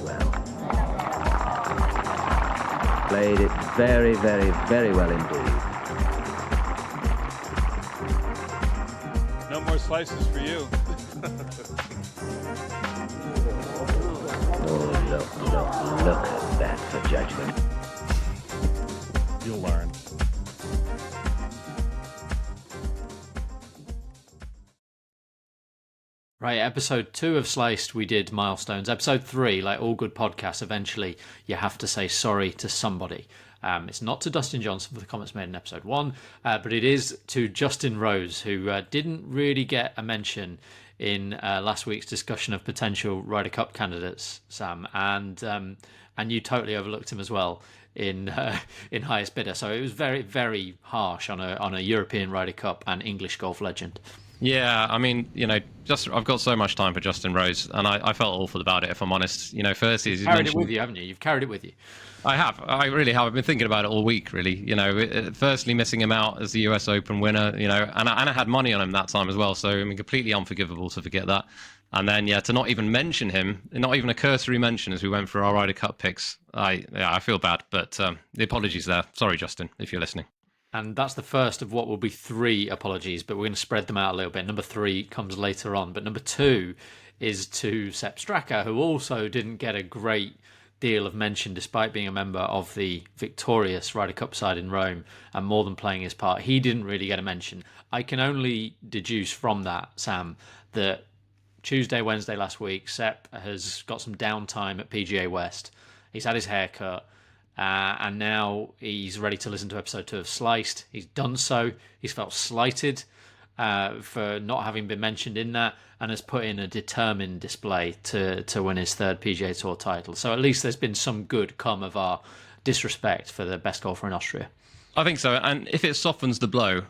well. Played it very, very, very well indeed. No more slices for you. Oh, look at that for judgment. You'll learn. Right, episode 2 of Sliced, we did milestones. Episode 3, like all good podcasts, eventually you have to say sorry to somebody. It's not to Dustin Johnson for the comments made in episode 1, but it is to Justin Rose, who didn't really get a mention in last week's discussion of potential Ryder Cup candidates, Sam, and you totally overlooked him as well in Highest Bidder. So it was very, very harsh on a European Ryder Cup and English golf legend. Yeah, I mean, I've got so much time for Justin Rose, and I felt awful about it, if I'm honest. First, you've carried it with you, haven't you? You've carried it with you. I have. I really have. I've been thinking about it all week, really. Firstly, missing him out as the US Open winner, and I had money on him that time as well. So, I mean, completely unforgivable to forget that. And then, to not even mention him, not even a cursory mention as we went through our Ryder Cup picks. I feel bad, but the apologies there. Sorry, Justin, if you're listening. And that's the first of what will be 3 apologies, but we're going to spread them out a little bit. Number 3 comes later on, but number 2 is to Sepp Straka, who also didn't get a great deal of mention despite being a member of the victorious Ryder Cup side in Rome and more than playing his part. He didn't really get a mention. I can only deduce from that, Sam, that Tuesday, Wednesday last week, Sepp has got some downtime at PGA West. He's had his hair cut. And now he's ready to listen to episode 2 of Sliced. He's done so. He's felt slighted for not having been mentioned in that, and has put in a determined display to win his 3rd PGA Tour title. So at least there's been some good come of our disrespect for the best golfer in Austria. I think so. And if it softens the blow,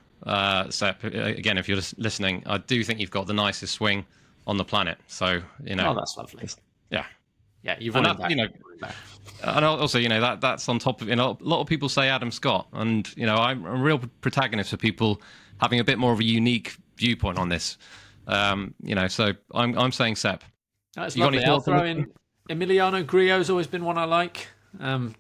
Sepp, again, if you're just listening, I do think you've got the nicest swing on the planet. So, Oh, that's lovely. Yeah. Yeah, you've won back. And also, that's on top of, a lot of people say Adam Scott, and, I'm a real protagonist for people having a bit more of a unique viewpoint on this. So I'm saying Sepp. That's lovely. I'll throw in Emiliano Grillo's always been one I like.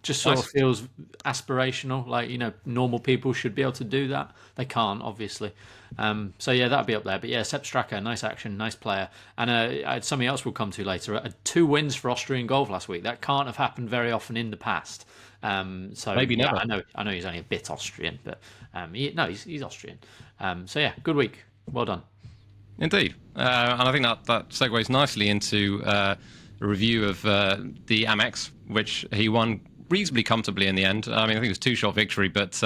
Just sort of feels aspirational, like, normal people should be able to do that. They can't, obviously. So yeah, that'll be up there. But yeah, Sepp Straka, nice action, nice player. And something else we'll come to later. 2 wins for Austrian golf last week. That can't have happened very often in the past. So maybe never. I know he's only a bit Austrian, but he's Austrian. So yeah, good week. Well done. Indeed. And I think that segues nicely into a review of the AMEX, which he won reasonably comfortably in the end. I mean, I think it was a 2-shot victory, but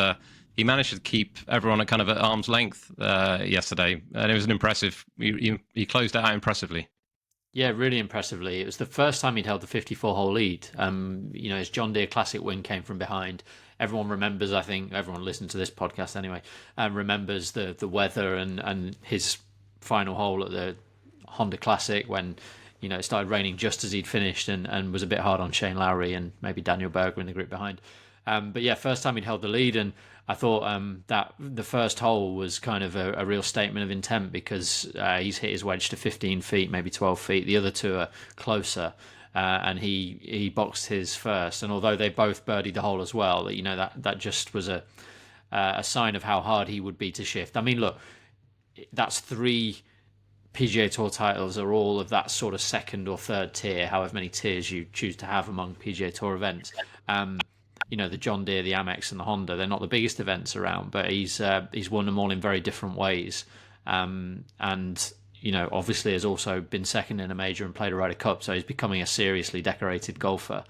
he managed to keep everyone at kind of at arm's length yesterday, and it was an impressive. He closed it out impressively. Yeah, really impressively. It was the first time he'd held the 54-hole lead. His John Deere Classic win came from behind. Everyone remembers, I think, everyone listening to this podcast anyway, remembers the weather and his final hole at the Honda Classic when, it started raining just as he'd finished and was a bit hard on Shane Lowry and maybe Daniel Berger in the group behind. But yeah, first time he'd held the lead, and I thought that the first hole was kind of a real statement of intent because he's hit his wedge to 15 feet, maybe 12 feet. The other 2 are closer, and he boxed his first. And although they both birdied the hole as well, that just was a sign of how hard he would be to shift. I mean, look, that's 3 PGA Tour titles are all of that sort of 2nd or 3rd tier, however many tiers you choose to have among PGA Tour events. The John Deere, the AMEX, and the Honda, they're not the biggest events around, but he's won them all in very different ways. And obviously has also been 2nd in a major and played a Ryder Cup, so he's becoming a seriously decorated golfer.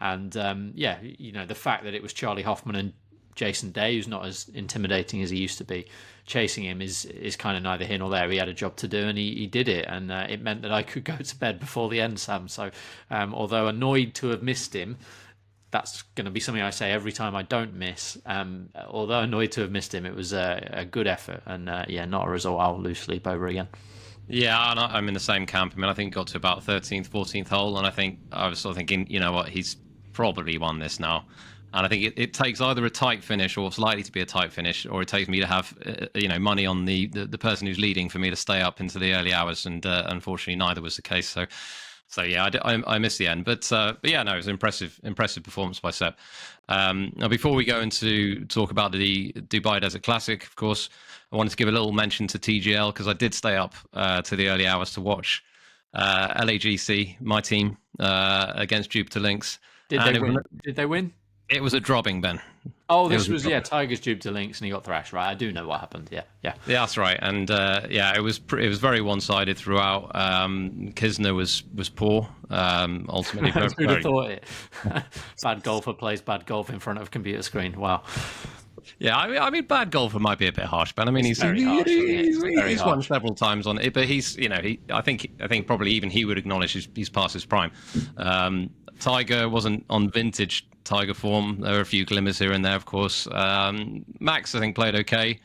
And the fact that it was Charlie Hoffman and Jason Day, who's not as intimidating as he used to be, chasing him is kind of neither here nor there. He had a job to do, and he did it, and it meant that I could go to bed before the end, Sam. So although annoyed to have missed him, that's going to be something I say every time I don't miss. Although annoyed to have missed him, it was a good effort, and not a result I'll lose sleep over again. Yeah, I'm in the same camp. I mean, I think got to about 13th, 14th hole, and I was sort of thinking, he's probably won this now. And I think it takes either a tight finish or it's likely to be a tight finish, or it takes me to have money on the person who's leading for me to stay up into the early hours. And unfortunately, neither was the case. So So yeah, I missed the end, but yeah, no, it was an impressive performance by Sepp. Now, before we go into talk about the Dubai Desert Classic, of course, I wanted to give a little mention to TGL because I did stay up to the early hours to watch LAGC, my team, against Jupiter Lynx. Did they win? It was a drubbing, Ben. Oh, this was Tiger's Jupiter Lynx, and he got thrashed. Right, I do know what happened. Yeah, that's right. And yeah, it was very one-sided throughout. Kisner was poor. Ultimately, who'd have thought it? Bad golfer plays bad golf in front of a computer screen. Wow. Yeah, I mean, bad golfer might be a bit harsh, but I mean, he's won several times on it. But he's, I think probably even he would acknowledge he's past his prime. Tiger wasn't on vintage Tiger form. There were a few glimmers here and there, of course. Max, I think, played okay.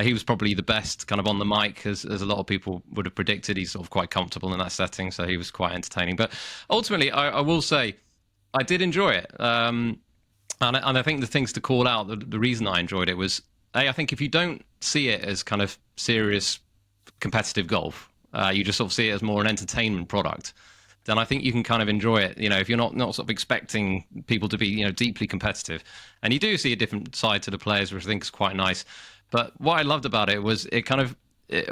He was probably the best kind of on the mic, as a lot of people would have predicted. He's sort of quite comfortable in that setting, so he was quite entertaining. But ultimately, I will say, I did enjoy it. And I think the things to call out, the reason I enjoyed it was, I think if you don't see it as kind of serious competitive golf, you just sort of see it as more an entertainment product, then I think you can kind of enjoy it. If you're not sort of expecting people to be, deeply competitive, and you do see a different side to the players, which I think is quite nice. But what I loved about it was it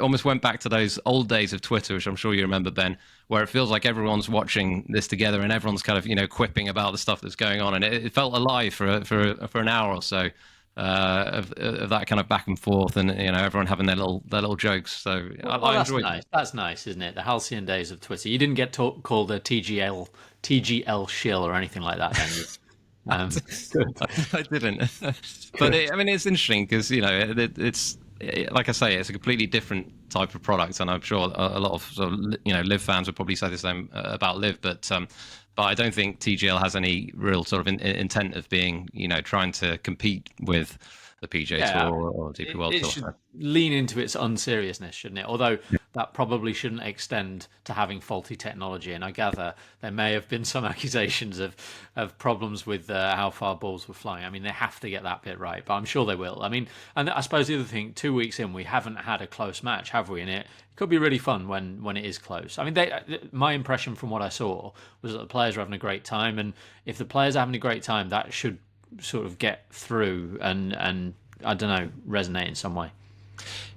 almost went back to those old days of Twitter, which I'm sure you remember, Ben, where it feels like everyone's watching this together and everyone's kind of, quipping about the stuff that's going on. And it felt alive for an hour or so of that kind of back and forth, and, everyone having their little jokes. So I enjoyed it. That's nice, isn't it? The halcyon days of Twitter. You didn't get called a TGL shill or anything like that, then you? I didn't. But it's interesting because, it's, like I say, it's a completely different type of product, and I'm sure a lot of Live fans would probably say the same about Live, but I don't think TGL has any real sort of intent of being, trying to compete with the PGA Tour or DP World Tour. It should lean into its unseriousness, shouldn't it? Although that probably shouldn't extend to having faulty technology. And I gather there may have been some accusations of problems with how far balls were flying. I mean, they have to get that bit right, but I'm sure they will. I mean, and I suppose the other thing, 2 weeks in, we haven't had a close match, have we? And it could be really fun when it is close. I mean, my impression from what I saw was that the players were having a great time. And if the players are having a great time, that should sort of get through and I don't know, resonate in some way.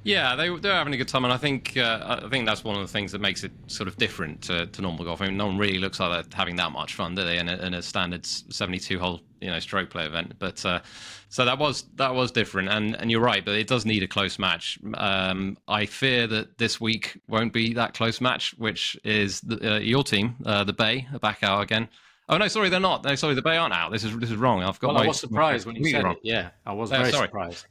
Yeah, they're having a good time, and I think that's one of the things that makes it sort of different to normal golf. I mean, no one really looks like they're having that much fun, do they? In a standard 72-hole stroke play event. But so that was different, and you're right. But it does need a close match. I fear that this week won't be that close match, which is your team, the Bay, are back out again. Oh no, sorry, they're not. No, sorry, the Bay aren't out. This is wrong. I've got. Well, I was surprised when you said it. Yeah, I was very surprised.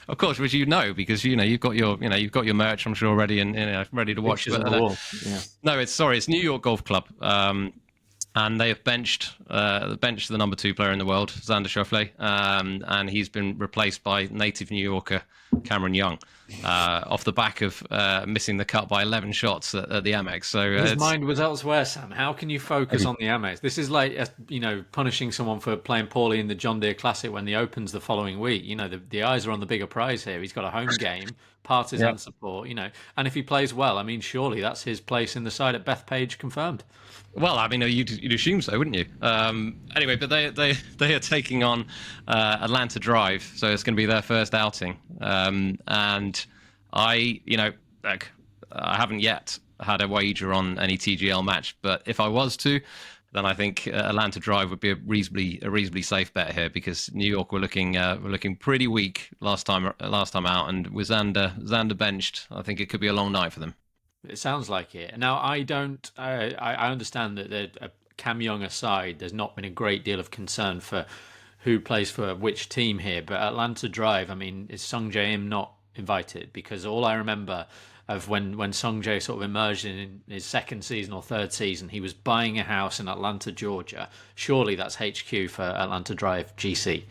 Of course, which because you've got your merch, I'm sure, ready and ready to watch. But, on the wall. Yeah. No, it's New York Golf Club, and they have benched the number 2 player in the world, Xander Schauffele, and he's been replaced by native New Yorker Cameron Young, off the back of missing the cut by 11 shots at the AMEX. So his mind was elsewhere, Sam. How can you focus on the AMEX? This is like punishing someone for playing poorly in the John Deere Classic when the Open's the following week. The eyes are on the bigger prize here. He's got a home game, partisan support. And if he plays well, I mean, surely that's his place in the side at Bethpage confirmed. Well, I mean, you'd assume so, wouldn't you? Anyway, but they are taking on Atlanta Drive, so it's going to be their first outing. And I haven't yet had a wager on any TGL match, but if I was to, then I think Atlanta Drive would be a reasonably safe bet here, because New York were looking pretty weak last time out, and with Xander benched, I think it could be a long night for them. It sounds like it. Now, I understand that Cam Young aside, there's not been a great deal of concern for who plays for which team here. But Atlanta Drive, I mean, is Sung Jae Im not invited? Because all I remember of when Sung Jae sort of emerged in his second season or third season, he was buying a house in Atlanta, Georgia. Surely that's HQ for Atlanta Drive GC.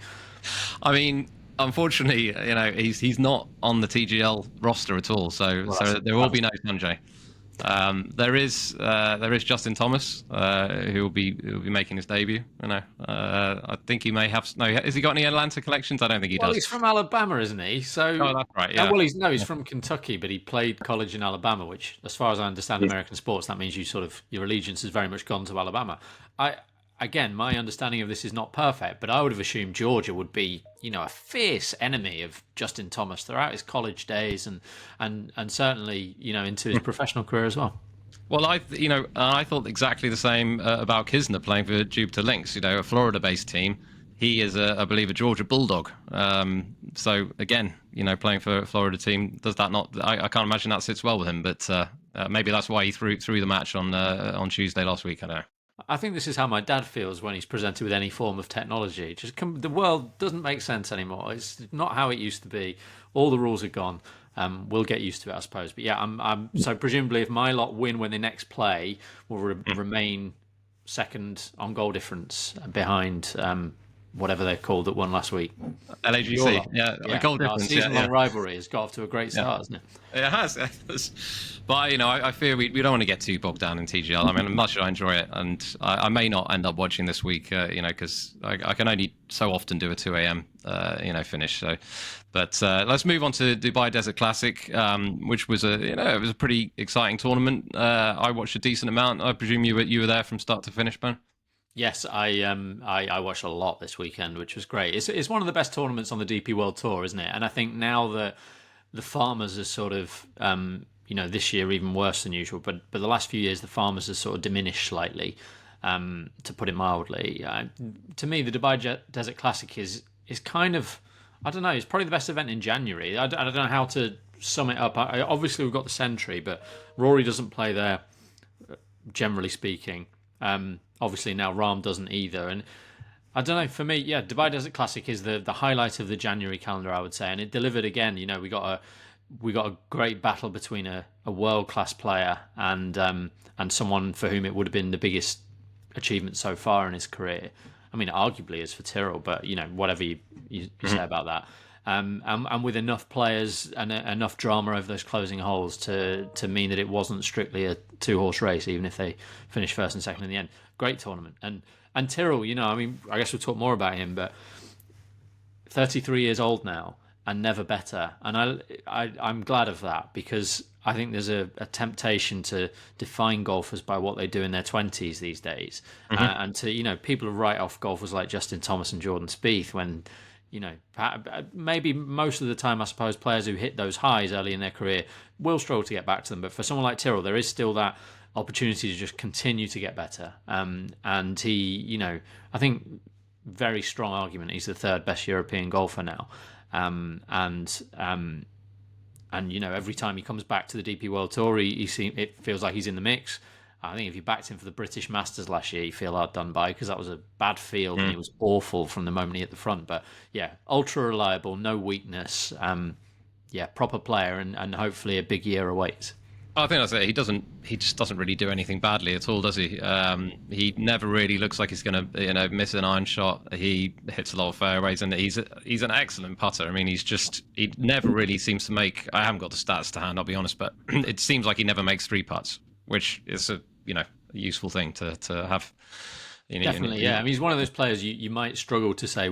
I mean, unfortunately, he's not on the TGL roster at all, so there will be no Sanjay. There is Justin Thomas who will be making his debut. I think he may have. No, has he got any Atlanta collections? I don't think he Well, does. he's from Alabama, isn't he? So, oh, that's right. Yeah. well, he's from Kentucky, but he played college in Alabama, which, as far as I understand American sports, that means your allegiance has very much gone to Alabama. Again, my understanding of this is not perfect, but I would have assumed Georgia would be, a fierce enemy of Justin Thomas throughout his college days and certainly, into his professional career as well. Well, I thought exactly the same about Kisner playing for Jupiter Lynx, a Florida-based team. He is, I believe, a Georgia Bulldog. So again, playing for a Florida team, does that not? I can't imagine that sits well with him. But maybe that's why he threw the match on Tuesday last week. I don't know. I think this is how my dad feels when he's presented with any form of technology. The world doesn't make sense anymore. It's not how it used to be. All the rules are gone. We'll get used to it, I suppose. But yeah, so presumably if my lot win when they next play, will remain second on goal difference behind whatever they're called that won last week. LAGC, yeah. Goal difference. Season-long rivalry has got off to a great start, hasn't it? It has. But, I fear we don't want to get too bogged down in TGL. I mean, much as I enjoy it, and I may not end up watching this week, because I can only so often do a 2 a.m. Finish. So, but let's move on to Dubai Desert Classic, which was it was a pretty exciting tournament. I watched a decent amount. I presume you were there from start to finish, Ben? Yes, I watched a lot this weekend, which was great. It's one of the best tournaments on the DP World Tour, isn't it? And I think now that the Farmers are sort of, this year even worse than usual, but the last few years the Farmers has sort of diminished slightly, to put it mildly. To me, the Dubai Desert Classic is kind of, I don't know, it's probably the best event in January. I don't know how to sum it up. Obviously, we've got the Sentry, but Rory doesn't play there, generally speaking. Obviously now Rahm doesn't either, and I don't know, for me, Dubai Desert Classic is the highlight of the January calendar, I would say, and it delivered again. We got a great battle between a world-class player and someone for whom it would have been the biggest achievement so far in his career. I mean, arguably as for Tyrrell, but whatever you say about that. And with enough players and enough drama over those closing holes to mean that it wasn't strictly a 2-horse race, even if they finished first and second in the end. Great tournament. And Tyrrell, I guess we'll talk more about him, but 33 years old now and never better. And I'm glad of that, because I think there's a temptation to define golfers by what they do in their 20s these days. And to, people write off golfers like Justin Thomas and Jordan Spieth when, maybe most of the time, I suppose, players who hit those highs early in their career will struggle to get back to them. But for someone like Tyrrell, there is still that opportunity to just continue to get better. And he, I think very strong argument, he's the third best European golfer now. And every time he comes back to the DP World Tour, it feels like he's in the mix. I think if you backed him for the British Masters last year, you feel hard done by, because that was a bad field and he was awful from the moment he hit the front. But yeah, ultra reliable, no weakness. Proper player, and hopefully a big year awaits. I think that's it. He just doesn't really do anything badly at all, does he? He never really looks like he's going to miss an iron shot. He hits a lot of fairways, and he's an excellent putter. I mean, he never really seems to make. I haven't got the stats to hand, I'll be honest, but it seems like he never makes 3 putts, which is a useful thing to have. Definitely, yeah. I mean, he's one of those players you might struggle to say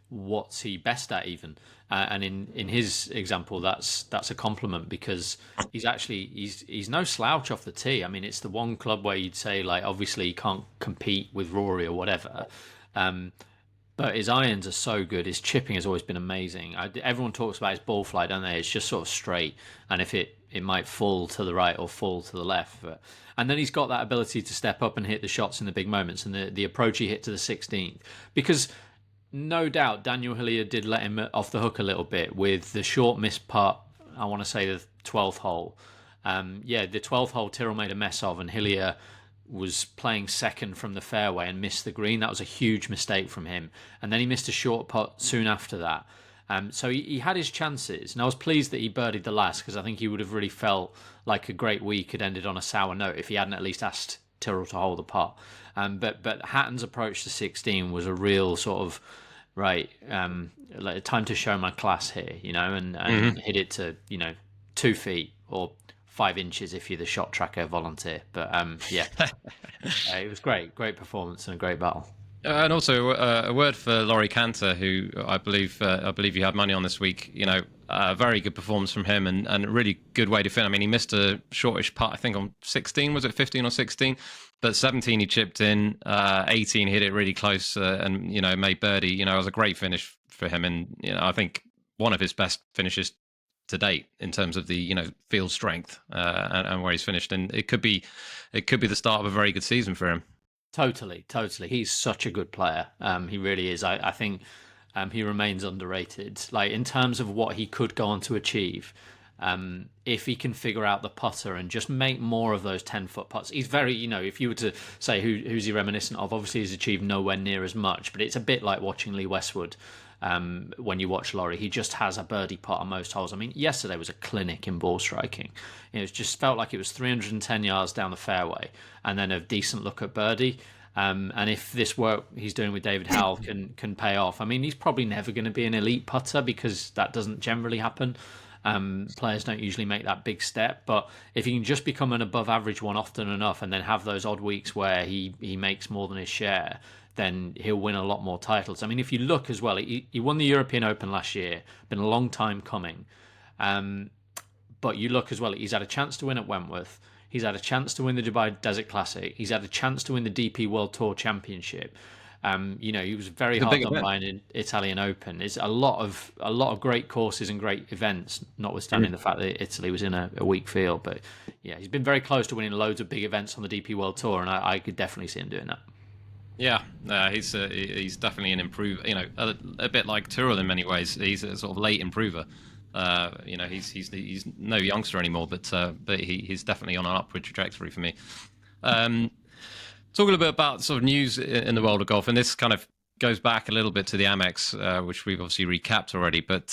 what's he best at even. And in his example, that's a compliment, because he's no slouch off the tee. I mean, it's the one club where you'd say, like, obviously he can't compete with Rory or whatever, but his irons are so good. His chipping has always been amazing. Everyone talks about his ball flight, don't they? It's just sort of straight, and if it might fall to the right or fall to the left. And then he's got that ability to step up and hit the shots in the big moments, and the approach he hit to the 16th, because no doubt Daniel Hillier did let him off the hook a little bit with the short missed putt. I want to say the 12th hole. The 12th hole Tyrrell made a mess of, and Hillier was playing second from the fairway and missed the green. That was a huge mistake from him. And then he missed a short putt soon after that. So he had his chances, and I was pleased that he birdied the last, because I think he would have really felt like a great week had ended on a sour note if he hadn't at least asked Tyrrell to hold the putt. But Hatton's approach to 16 was a real sort of, right, time to show my class here, and hit it to 2 feet or 5 inches if you're the shot tracker volunteer. But yeah, it was great performance and a great battle. And also a word for Laurie Cantor, who I believe you had money on this week. You know, a very good performance from him, and a really good way to fin. I mean, he missed a shortish putt, I think on 16, was it 15 or 16? But 17 he chipped in, 18 hit it really close, and you know, made birdie. You know, it was a great finish for him, and you know, I think one of his best finishes to date in terms of the, you know, field strength and where he's finished. And it could be the start of a very good season for him. Totally. He's such a good player. He really is. I think he remains underrated. Like, in terms of what he could go on to achieve, if he can figure out the putter and just make more of those 10-foot putts. He's very, you know, if you were to say who's he reminiscent of, obviously he's achieved nowhere near as much, but it's a bit like watching Lee Westwood. When you watch Laurie, he just has a birdie putt on most holes. I mean, yesterday was a clinic in ball striking. It just felt like it was 310 yards down the fairway and then a decent look at birdie. And if this work he's doing with David Howell can pay off, I mean, he's probably never going to be an elite putter because that doesn't generally happen. Players don't usually make that big step, but if he can just become an above average one often enough and then have those odd weeks where he makes more than his share, then he'll win a lot more titles. I mean, if you look as well, he won the European Open last year, been a long time coming. But you look as well, he's had a chance to win at Wentworth. He's had a chance to win the Dubai Desert Classic. He's had a chance to win the DP World Tour Championship. You know, he was very hard done by an Italian Open. It's a lot of great courses and great events, notwithstanding the fact that Italy was in a weak field. But yeah, he's been very close to winning loads of big events on the DP World Tour, and I could definitely see him doing that. Yeah, he's definitely an improver. You know, a bit like Tyrrell in many ways. He's a sort of late improver. You know, he's no youngster anymore, but he's definitely on an upward trajectory for me. Talk a little bit about sort of news in the world of golf, and this kind of goes back a little bit to the AMEX, which we've obviously recapped already. But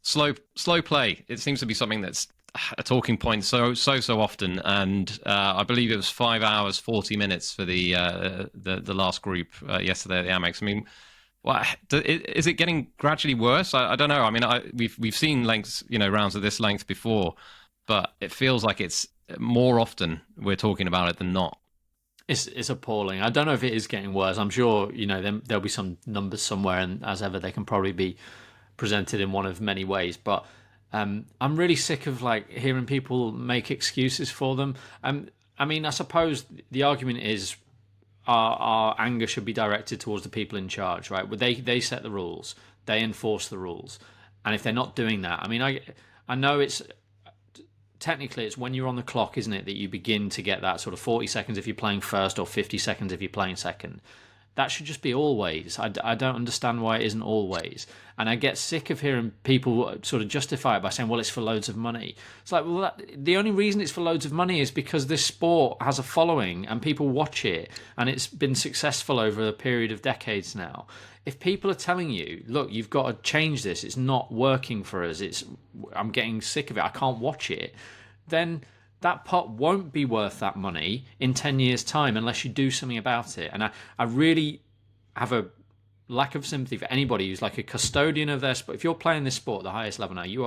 slow play, it seems to be something that's a talking point so often, and I believe it was 5 hours 40 minutes for the last group yesterday at the AMEX. I mean, is it getting gradually worse? I don't know. I mean, we've seen lengths, you know, rounds of this length before, but it feels like it's more often we're talking about it than not. It's appalling. I don't know if it is getting worse. I'm sure, you know, there'll be some numbers somewhere, and as ever, they can probably be presented in one of many ways. But I'm really sick of like hearing people make excuses for them. I mean, I suppose the argument is our anger should be directed towards the people in charge, right? They set the rules, they enforce the rules, and if they're not doing that, I mean, I know it's technically it's when you're on the clock, isn't it, that you begin to get that sort of 40 seconds if you're playing first or 50 seconds if you're playing second. That should just be always. I don't understand why it isn't always. And I get sick of hearing people sort of justify it by saying, well, it's for loads of money. It's like, well, the only reason it's for loads of money is because this sport has a following and people watch it, and it's been successful over a period of decades now. If people are telling you, look, you've got to change this, it's not working for us, I'm getting sick of it, I can't watch it, then that pot won't be worth that money in 10 years' time unless you do something about it. And I really have a lack of sympathy for anybody who's like a custodian of their sport. If you're playing this sport at the highest level now, you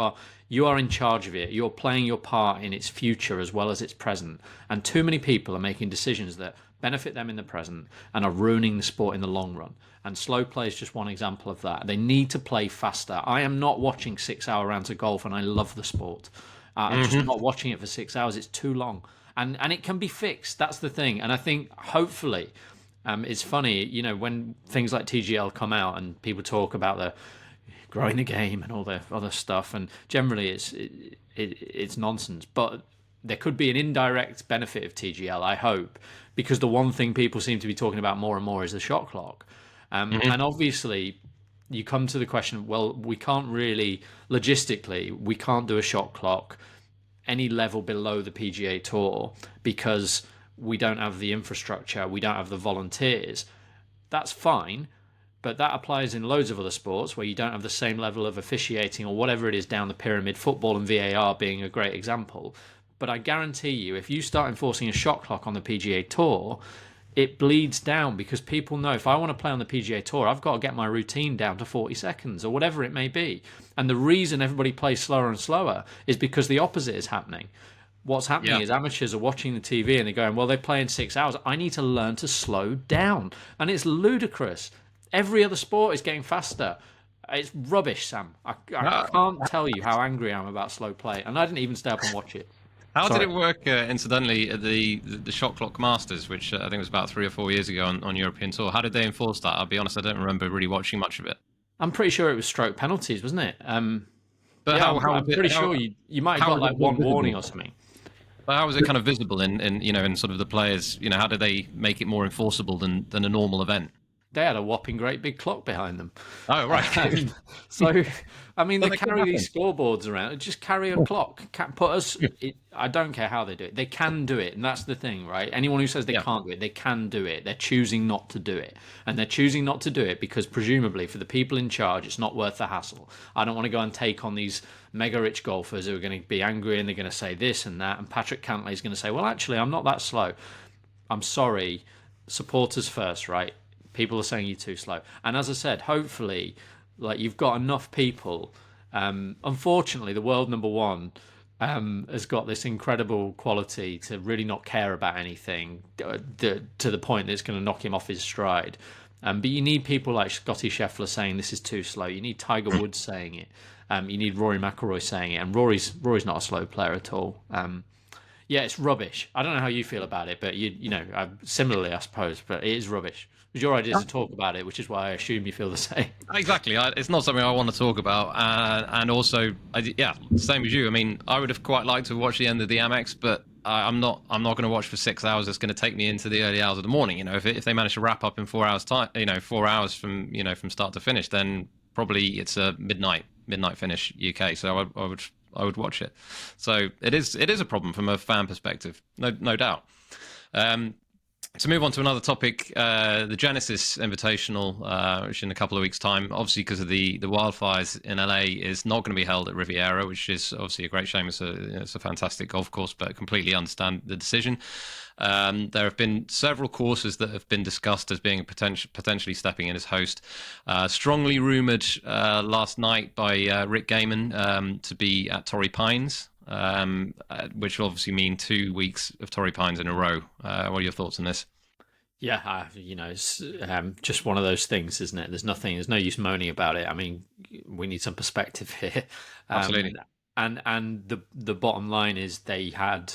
are in charge of it. You're playing your part in its future as well as its present. And too many people are making decisions that benefit them in the present and are ruining the sport in the long run. And slow play is just one example of that. They need to play faster. I am not watching 6-hour rounds of golf, and I love the sport. I'm just not watching it for 6 hours. It's too long. And it can be fixed. That's the thing. And I think hopefully it's funny, you know, when things like TGL come out and people talk about the growing the game and all the other stuff, and generally it's nonsense. But there could be an indirect benefit of TGL, I hope, because the one thing people seem to be talking about more and more is the shot clock. And obviously you come to the question, well, we can't really, logistically, we can't do a shot clock any level below the PGA Tour because we don't have the infrastructure, we don't have the volunteers. That's fine, but that applies in loads of other sports where you don't have the same level of officiating or whatever it is down the pyramid, football and VAR being a great example. But I guarantee you, if you start enforcing a shot clock on the PGA Tour, it bleeds down because people know if I want to play on the PGA Tour, I've got to get my routine down to 40 seconds or whatever it may be. And the reason everybody plays slower and slower is because the opposite is happening. What's happening is amateurs are watching the TV and they're going, well, they play in 6 hours. I need to learn to slow down. And it's ludicrous. Every other sport is getting faster. It's rubbish, Sam. I can't tell you how angry I am about slow play. And I didn't even stay up and watch it. How did it work, incidentally, at the Shot Clock Masters, which I think was about 3 or 4 years ago on European Tour? How did they enforce that? I'll be honest, I don't remember really watching much of it. I'm pretty sure it was stroke penalties, wasn't it? But I'm pretty sure you might have got like one warning or something. But how was it kind of visible in sort of the players? How did they make it more enforceable than a normal event? They had a whopping great big clock behind them. Oh, right. So, I mean, they carry these scoreboards around. Just carry a clock. I don't care how they do it. They can do it, and that's the thing, right? Anyone who says they can't do it, they can do it. They're choosing not to do it. And they're choosing not to do it because presumably for the people in charge, it's not worth the hassle. I don't want to go and take on these mega rich golfers who are going to be angry and they're going to say this and that. And Patrick Cantlay is going to say, well, actually, I'm not that slow. I'm sorry. Supporters first, right? People are saying you're too slow. And as I said, hopefully, like you've got enough people. Unfortunately, the world number one has got this incredible quality to really not care about anything to the point that it's going to knock him off his stride. But you need people like Scotty Scheffler saying this is too slow. You need Tiger Woods saying it. You need Rory McIlroy saying it. And Rory's not a slow player at all. Yeah, it's rubbish. I don't know how you feel about it, but similarly, I suppose. But it is rubbish. It was your idea to talk about it, which is why I assume you feel the same. Exactly. It's not something I want to talk about. And also, same as you. I mean, I would have quite liked to watch the end of the AMEX, but I'm not going to watch for 6 hours. It's going to take me into the early hours of the morning. If they manage to wrap up in 4 hours time, 4 hours from start to finish, then probably it's a midnight finish UK. So I would watch it. So it is a problem from a fan perspective, no doubt. To move on to another topic, the Genesis Invitational, which in a couple of weeks' time, obviously because of the wildfires in LA, is not going to be held at Riviera, which is obviously a great shame. It's a fantastic golf course, but I completely understand the decision. There have been several courses that have been discussed as being potentially stepping in as host. Strongly rumoured last night by Rick Gaiman to be at Torrey Pines, which will obviously mean 2 weeks of Torrey Pines in a row. What are your thoughts on this? Yeah, it's just one of those things, isn't it? There's no use moaning about it. I mean, we need some perspective here. Absolutely. And the bottom line is they had,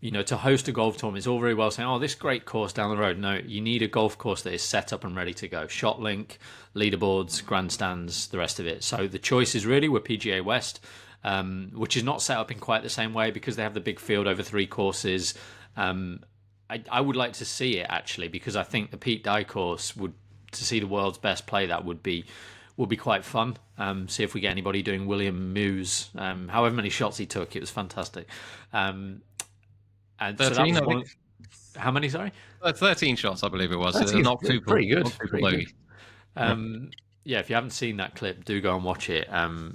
to host a golf tournament, it's all very well saying, oh, this great course down the road. No, you need a golf course that is set up and ready to go. Shot link, leaderboards, grandstands, the rest of it. So the choices really were PGA West, which is not set up in quite the same way because they have the big field over 3 courses. I would like to see it actually, because I think the Pete Dye course to see the world's best play that would be quite fun. See if we get anybody doing William Mews, however many shots he took, it was fantastic. And 13, so that was how many? Sorry, 13 shots, I believe it was. Not too pretty good. Yeah, if you haven't seen that clip, do go and watch it.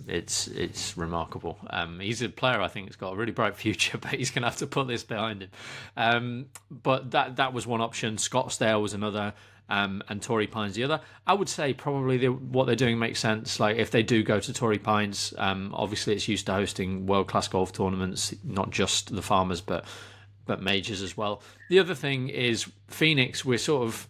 It's remarkable. He's a player I think has got a really bright future, but he's going to have to put this behind him. But that was one option. Scottsdale was another, and Torrey Pines the other. I would say probably what they're doing makes sense. Like if they do go to Torrey Pines, obviously it's used to hosting world-class golf tournaments, not just the Farmers, but majors as well. The other thing is Phoenix. We're sort of,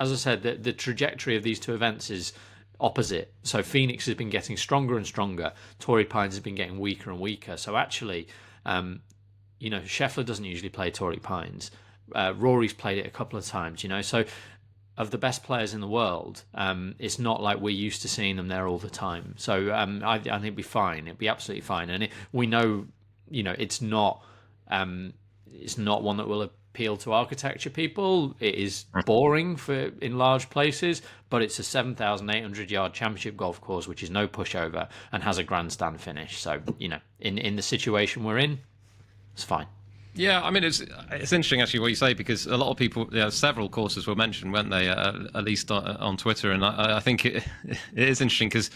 as I said, the trajectory of these two events is opposite. So Phoenix has been getting stronger and stronger. Torrey Pines has been getting weaker and weaker. So actually, Scheffler doesn't usually play Torrey Pines. Rory's played it a couple of times, So of the best players in the world, it's not like we're used to seeing them there all the time. So I think it'd be fine. It'd be absolutely fine. And we know, it's not one that will appeal to architecture people. It is boring in large places, but it's a 7,800 yard championship golf course, which is no pushover and has a grandstand finish. So in the situation we're in, it's fine. Yeah, I mean it's interesting actually what you say, because a lot of people, several courses were mentioned, weren't they? At least on Twitter, and I think it is interesting because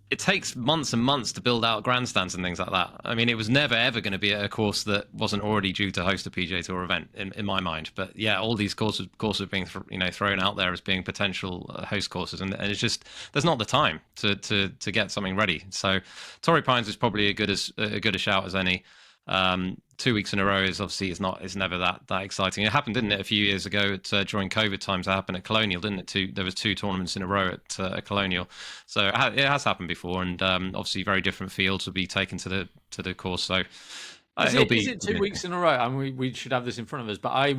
it takes months and months to build out grandstands and things like that. I mean, it was never ever going to be a course that wasn't already due to host a PGA Tour event in my mind. But yeah, all these courses being thrown out there as being potential host courses, and it's just there's not the time to get something ready. So Torrey Pines is probably as good a shout as any. 2 weeks in a row is never that exciting. It happened, didn't it, a few years ago during COVID times? It happened at Colonial, didn't it? There was 2 tournaments in a row at Colonial, so it has happened before, and obviously very different fields will be taken to the course. So is it 2 weeks in a row? I mean, we should have this in front of us, but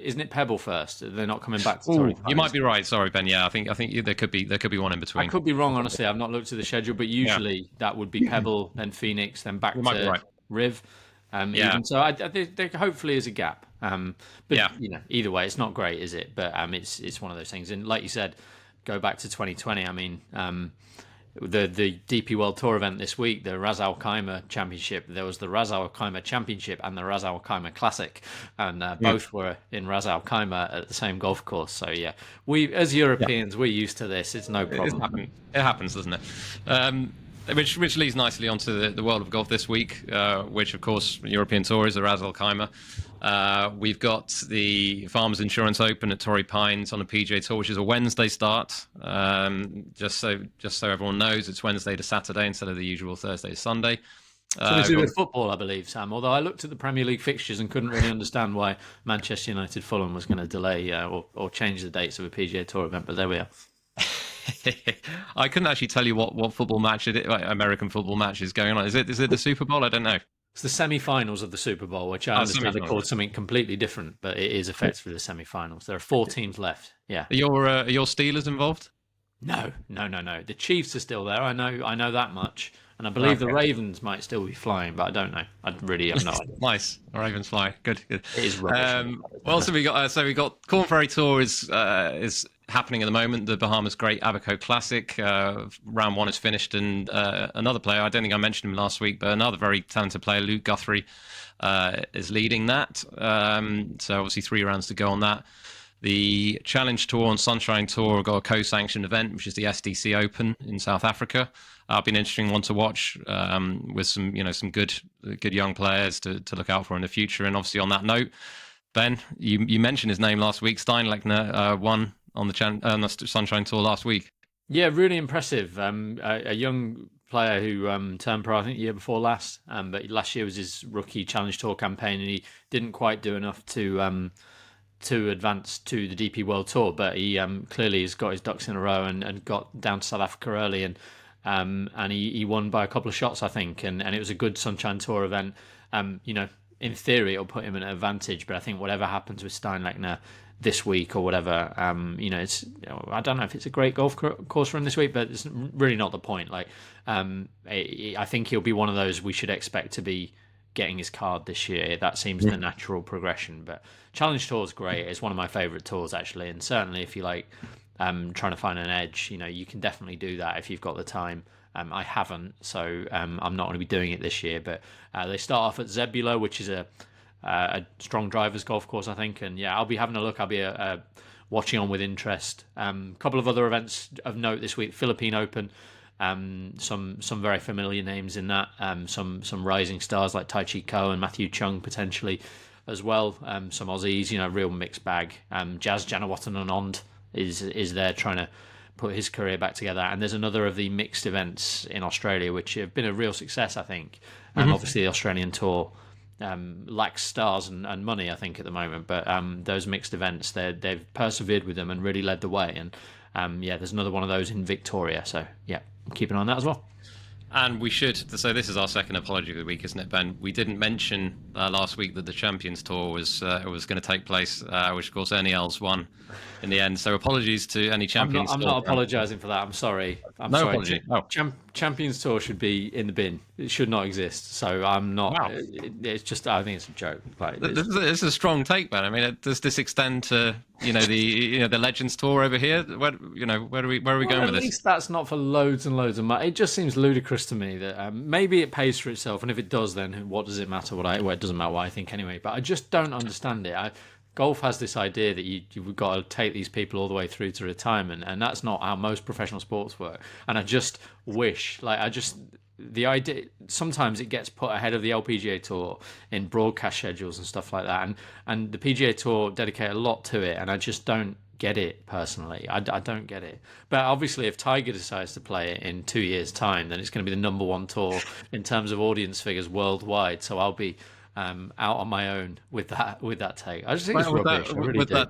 isn't it Pebble first? They're not coming back to Torrey Pines. You might be right. Sorry, Ben. Yeah, I think there could be one in between. I could be wrong, honestly. I've not looked at the schedule, but usually that would be Pebble, then Phoenix, then back to Riv. Even so, there hopefully is a gap. But either way, it's not great, is it? But it's one of those things. And like you said, go back to 2020. I mean, the DP World Tour event this week, the Ras Al Khaimah Championship. There was the Ras Al Khaimah Championship and the Ras Al Khaimah Classic, and both were in Ras Al Khaimah at the same golf course. So we as Europeans, we're used to this. It's no problem. It happens, doesn't it? Which leads nicely onto the world of golf this week, which, of course, European Tour is the Ras Al Khaimah. We've got the Farmers Insurance Open at Torrey Pines on the PGA Tour, which is a Wednesday start. Just so everyone knows, it's Wednesday to Saturday instead of the usual Thursday to Sunday. So to do with football, I believe, Sam. Although I looked at the Premier League fixtures and couldn't really understand why Manchester United Fulham was going to delay or change the dates of a PGA Tour event, but there we are. I couldn't actually tell you what football match American football match is going on. Is it the Super Bowl? I don't know. It's the semi-finals of the Super Bowl, which I understand are called something completely different, but it is effectively the semi-finals. There are 4 teams left. Yeah. Are your Steelers involved? No. The Chiefs are still there. I know that much. And I believe the Ravens might still be flying, but I don't know. I really have no idea. Nice, Ravens fly. Good. It is rubbish. So we got Corn Ferry Tour is happening at the moment. The Bahamas Great Abaco Classic. Round 1 is finished, and another player, I don't think I mentioned him last week, but another very talented player, Luke Guthrie, is leading that. So obviously 3 rounds to go on that. The Challenge Tour and Sunshine Tour got a co-sanctioned event, which is the SDC Open in South Africa. Been an interesting one to watch, with some good young players to look out for in the future. And obviously on that note, Ben, you mentioned his name last week. Steinlechner won on the Sunshine Tour last week. Yeah, really impressive. A young player who turned pro, I think, the year before last. But last year was his rookie Challenge Tour campaign, and he didn't quite do enough to advance to the DP World Tour. But he clearly has got his ducks in a row and got down to South Africa early, and he won by a couple of shots, I think, and it was a good Sunshine Tour event. In theory, it'll put him at an advantage, but I think whatever happens with Steinlechner this week or whatever, it's I don't know if it's a great golf course for him this week, but it's really not the point. I think he'll be one of those we should expect to be getting his card this year. That seems the natural progression. But Challenge Tour is great. It's one of my favourite tours, actually, and certainly if you like trying to find an edge, you can definitely do that if you've got the time. I haven't, so I'm not going to be doing it this year. But they start off at Zebula, which is a strong drivers golf course, I think. And I'll be having a look. I'll be watching on with interest. A couple of other events of note this week: Philippine Open. Some very familiar names in that. Some rising stars like Tai Chi Ko and Matthew Chung potentially as well. Some Aussies, real mixed bag. Jazz Janawatan is there trying to put his career back together, and there's another of the mixed events in Australia which have been a real success, I think. Obviously the Australian Tour lacks stars and money, I think, at the moment, but those mixed events, they've persevered with them and really led the way. And there's another one of those in Victoria, so keep an eye on that as well. And we should, so this is our second apology of the week, isn't it, Ben? We didn't mention last week that the Champions Tour was going to take place, which of course Ernie Els won in the end. So apologies to any Champions Tour. I'm not apologising for that. I'm sorry. No apology. Oh. Champions Tour should be in the bin. It should not exist. So I'm not. Wow. It's just, I think it's a joke. This is a strong take, Ben. I mean, does this extend to the Legends Tour over here? Where are we going with this? At least that's not for loads and loads of money. It just seems ludicrous to me that maybe it pays for itself, and if it does, then what does it matter? It doesn't matter what I think anyway. But I just don't understand it. Golf has this idea that you've got to take these people all the way through to retirement, and that's not how most professional sports work. And I just wish, the idea, sometimes it gets put ahead of the LPGA Tour in broadcast schedules and stuff like that, and the PGA Tour dedicate a lot to it, and I just don't get it personally. I don't get it. But obviously, if Tiger decides to play it in 2 years' time, then it's going to be the number one tour in terms of audience figures worldwide. So I'll be out on my own with that take. I just think it's rubbish. I really do.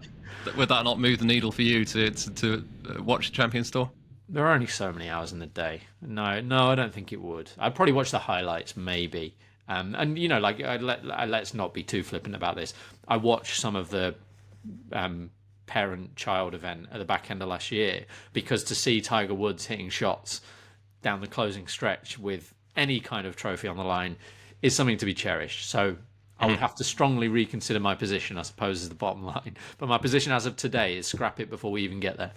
Would that not move the needle for you to watch the Champions Tour? There are only so many hours in the day. No, I don't think it would. I'd probably watch the highlights, maybe. And you know, like let's not be too flippant about this. I watched some of the parent-child event at the back end of last year because to see Tiger Woods hitting shots down the closing stretch with any kind of trophy on the line is something to be cherished. So I would have to strongly reconsider my position, I suppose, is the bottom line. But my position as of today is scrap it before we even get there.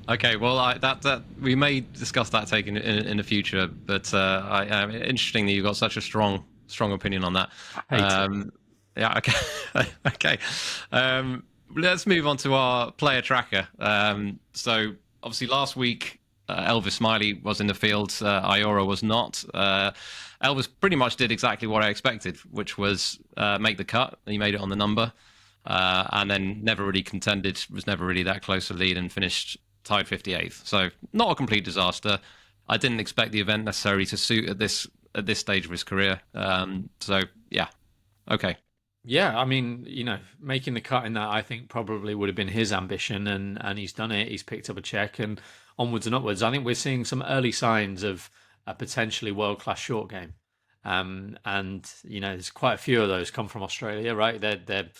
Okay, well, that we may discuss that take in the future, but interesting that you've got such a strong opinion on that. Yeah, okay, okay. Let's move on to our player tracker. So obviously last week, Elvis Smylie was in the field. Ayora was not. Elvis pretty much did exactly what I expected, which was make the cut. He made it on the number, and then never really contended. Was never really that close to lead and finished tied 58th. So not a complete disaster. I didn't expect the event necessarily to suit at this stage of his career. So yeah, okay. Yeah, I mean, you know, making the cut in that I think probably would have been his ambition, and he's done it. He's picked up a check and onwards and upwards. I think we're seeing some early signs of a potentially world-class short game. And, you know, there's quite a few of those come from Australia, right? They're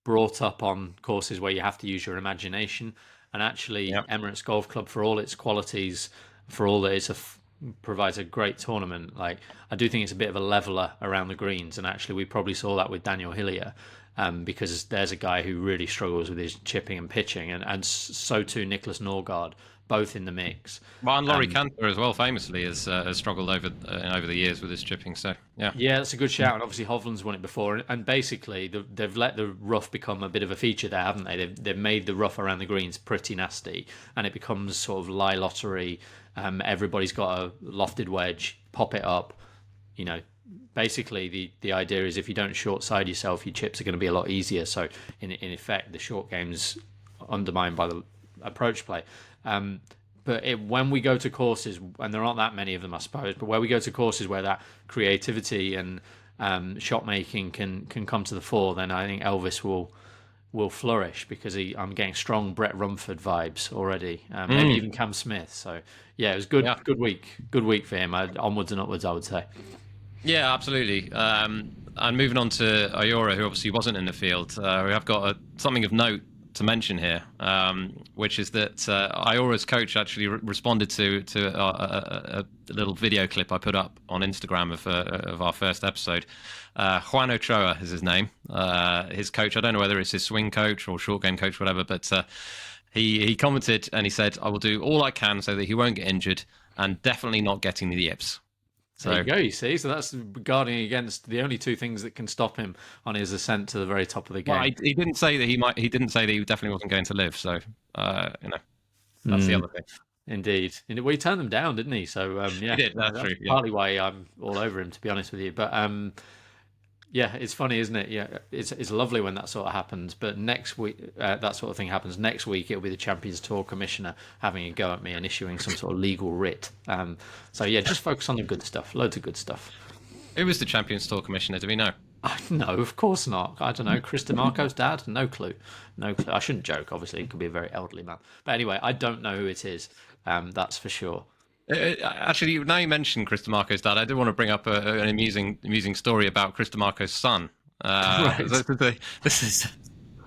brought up on courses where you have to use your imagination. And actually, Emirates Golf Club, for all its qualities, for all that it's provides a great tournament. Like, I do think it's a bit of a leveler around the greens, and actually we probably saw that with Daniel Hillier, because there's a guy who really struggles with his chipping and pitching, and so too Nicholas Norgard, both in the mix. Well, and Laurie Cantor as well, famously, has struggled over the years with his chipping. So yeah, that's a good shout. And obviously Hovland's won it before, and basically they've let the rough become a bit of a feature there, haven't they? They've made the rough around the greens pretty nasty, and it becomes sort of lie lottery. Everybody's got a lofted wedge, pop it up. You know, basically the idea is if you don't short side yourself, your chips are going to be a lot easier. So in effect, the short game's undermined by the approach play. But when we go to courses, and there aren't that many of them, I suppose, but where we go to courses where that creativity and shot making can come to the fore, then I think Elvis will flourish, because I'm getting strong Brett Rumford vibes already, maybe even Cam Smith. So yeah, it was good. Yeah. Good week for him. Onwards and upwards, I would say. Yeah, absolutely. And moving on to Ayora, who obviously wasn't in the field, we have got something of note to mention here, which is that Ayora's coach actually responded to a little video clip I put up on Instagram of our first episode. Juan Ochoa is his name. His coach, I don't know whether it's his swing coach or short game coach, whatever, but he commented and he said, "I will do all I can so that he won't get injured, and definitely not getting the yips." So there you go, you see. So that's guarding against the only two things that can stop him on his ascent to the very top of the game. Well, he didn't say that he didn't say that he definitely wasn't going to live. So you know, that's the other thing. Indeed. Well, he turned them down, didn't he? So yeah, he did. That's true. Partly why I'm all over him, to be honest with you. But yeah, it's funny, isn't it? Yeah, it's lovely when that sort of happens. But next week, that sort of thing happens. Next week, it'll be the Champions Tour commissioner having a go at me and issuing some sort of legal writ. So yeah, just focus on the good stuff. Loads of good stuff. Who was the Champions Tour commissioner? Do we know? No, of course not. I don't know. Chris DeMarco's dad? No clue. I shouldn't joke, obviously. It could be a very elderly man. But anyway, I don't know who it is. That's for sure. Actually, now you mentioned Chris DeMarco's dad, I did want to bring up an amusing story about Chris DeMarco's son. Right. This is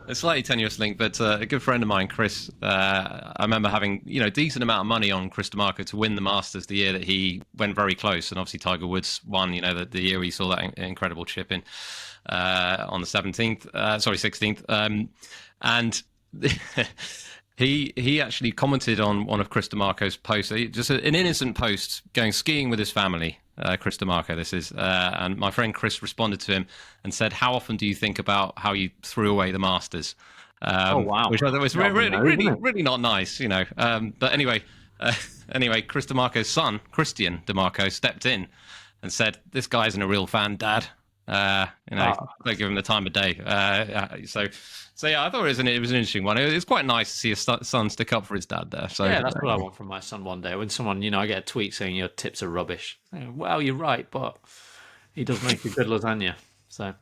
a slightly tenuous link, but a good friend of mine, Chris, I remember having a decent amount of money on Chris DeMarco to win the Masters the year that he went very close, and obviously Tiger Woods won. The year we saw that incredible chip in on the 16th, and. He actually commented on one of Chris DeMarco's posts, just an innocent post, going skiing with his family. Chris DeMarco, this is, and my friend Chris responded to him and said, "How often do you think about how you threw away the Masters?" Oh wow! Which I thought was really not nice, But anyway, Chris DeMarco's son, Christian DeMarco, stepped in and said, "This guy isn't a real fan, Dad." Don't give him the time of day. So yeah, I thought it was an interesting one. It's quite nice to see his son stick up for his dad there. So yeah, that's what I want from my son one day. When someone, I get a tweet saying your tips are rubbish. Well, you're right, but he does make a good lasagna. So,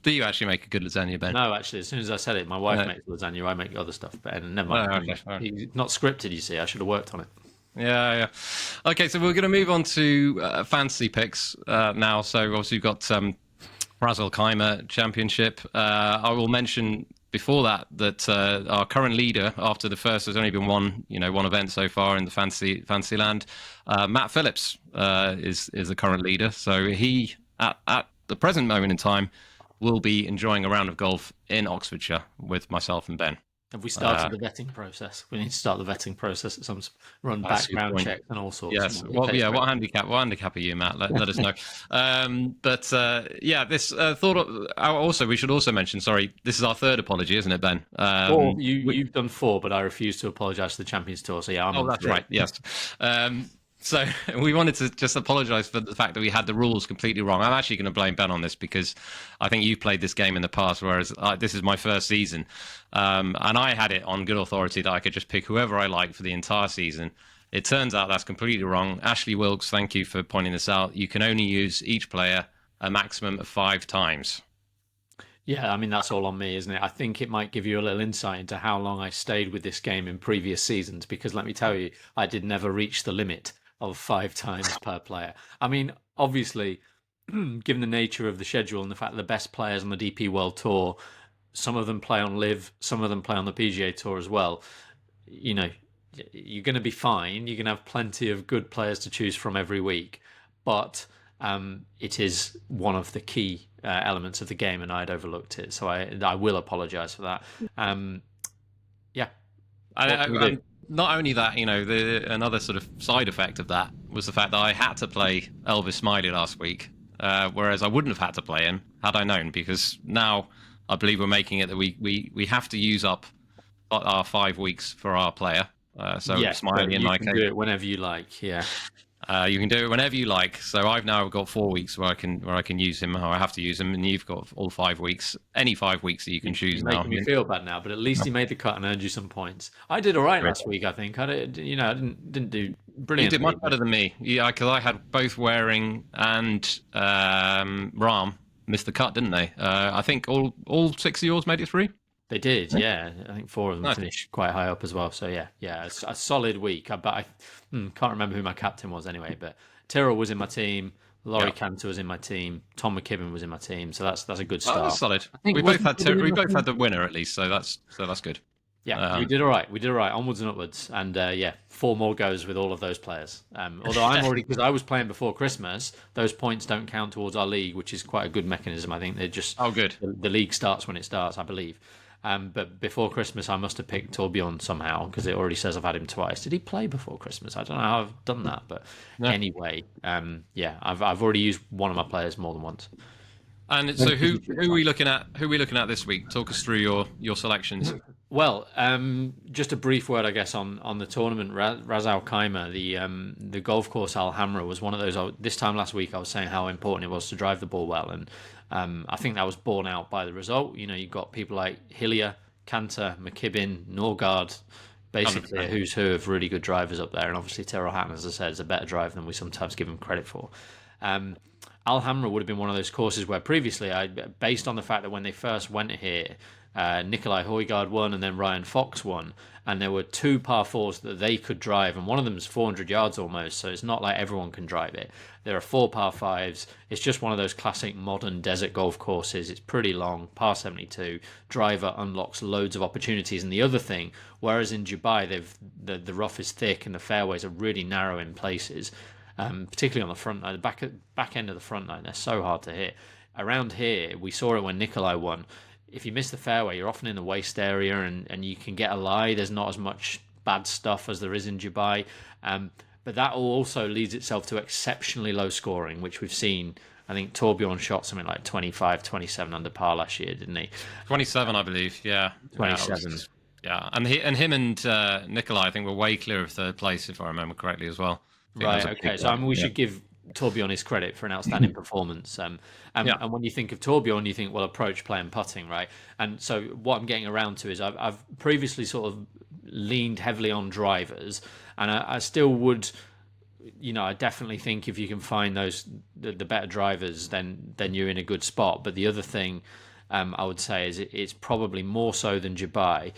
do you actually make a good lasagna, Ben? No, actually, as soon as I said it, my wife makes lasagna. I make other stuff, but never mind. It's not scripted, you see. I should have worked on it. Yeah. Okay, so we're going to move on to fantasy picks now. So obviously we've got Khaimah Championship. I will mention before that our current leader after the first, there's only been one event so far in the fantasy land. Matt Phillips is the current leader. So he at the present moment in time will be enjoying a round of golf in Oxfordshire with myself and Ben. Have we started the vetting process? We need to start the vetting process at some run background checks and all sorts. Yes. Well, yeah. What handicap are you, Matt? Let us know. This thought. We should also mention. Sorry, this is our third apology, isn't it, Ben? You've done 4, but I refuse to apologise to the Champions Tour. So yeah, that's right. Yes. So we wanted to just apologise for the fact that we had the rules completely wrong. I'm actually going to blame Ben on this because I think you've played this game in the past, whereas this is my first season. And I had it on good authority that I could just pick whoever I like for the entire season. It turns out that's completely wrong. Ashley Wilkes, thank you for pointing this out. You can only use each player a maximum of 5 times. Yeah, I mean, that's all on me, isn't it? I think it might give you a little insight into how long I stayed with this game in previous seasons, because let me tell you, I did never reach the limit of 5 times per player. I mean, obviously, given the nature of the schedule and the fact that the best players on the DP World Tour, some of them play on Live, some of them play on the PGA Tour as well, you're going to be fine. You're going to have plenty of good players to choose from every week. But it is one of the key elements of the game, and I'd overlooked it. So I will apologise for that. Not only that, another sort of side effect of that was the fact that I had to play Elvis Smylie last week, whereas I wouldn't have had to play him had I known, because now I believe we're making it that we have to use up our 5 weeks for our player. Smylie in my case. You can do it whenever you like, yeah. You can do it whenever you like. So I've now got 4 weeks where I can use him, or I have to use him, and you've got all 5 weeks. Any 5 weeks that you can choose now. Making me feel bad now, but at least he made the cut and earned you some points. I did all right last week, I think. I didn't do brilliant. You did much better than me. Yeah, because I had both Waring and Rahm missed the cut, didn't they? I think all 6 of yours made it through. They did, yeah. I think 4 of them finished quite high up as well. So yeah, a solid week. But I can't remember who my captain was anyway. But Tyrrell was in my team. Laurie Cantor was in my team. Tom McKibben was in my team. So that's a good start. That's solid. We both had the winner at least. So that's good. Yeah, we did all right. Onwards and upwards. And 4 more goes with all of those players. Although I'm already, because I was playing before Christmas, those points don't count towards our league, which is quite a good mechanism. I think they're just good. The league starts when it starts, I believe. But before Christmas, I must have picked Torbjorn somehow, because it already says I've had him twice. Did he play before Christmas? I don't know how I've done that, but anyway, I've already used one of my players more than once. And so, who are we looking at? Who are we looking at this week? Talk us through your selections. Well, just a brief word, I guess, on the tournament. Ras Al Khaimah, the golf course Al Hamra, was one of those. This time last week, I was saying how important it was to drive the ball well, and I think that was borne out by the result. You've got people like Hillier, Cantor, McKibben, Norgard, basically a who's who of really good drivers up there, and obviously Tyrrell Hatton, as I said, is a better driver than we sometimes give him credit for. Al Hamra would have been one of those courses where previously, based on the fact that when they first went here, Nikolai Højgaard won and then Ryan Fox won, and there were 2 par 4s that they could drive, and one of them is 400 yards almost, so it's not like everyone can drive it. There are 4 par 5s. It's just one of those classic modern desert golf courses. It's pretty long, par 72. Driver unlocks loads of opportunities. And the other thing, whereas in Dubai the rough is thick and the fairways are really narrow in places, particularly on the front line, the back end of the front line, they're so hard to hit. Around here, we saw it when Nikolai won. If you miss the fairway, you're often in the waist area, and you can get a lie. There's not as much bad stuff as there is in Dubai. But that also leads itself to exceptionally low scoring, which we've seen. I think Torbjorn shot something like 25, 27 under par last year, didn't he? 27, I believe, yeah. 27. Yeah, and him and Nikolai, I think, were way clear of third place, if I remember correctly, as well. Right, okay. So we should give Torbjorn his credit for an outstanding performance. And when you think of Torbjorn, you think, well, approach, play, and putting, right? And so what I'm getting around to is I've previously sort of leaned heavily on drivers, and I still would. I definitely think if you can find the better drivers, then you're in a good spot. But the other thing I would say is it's probably more so than Dubai.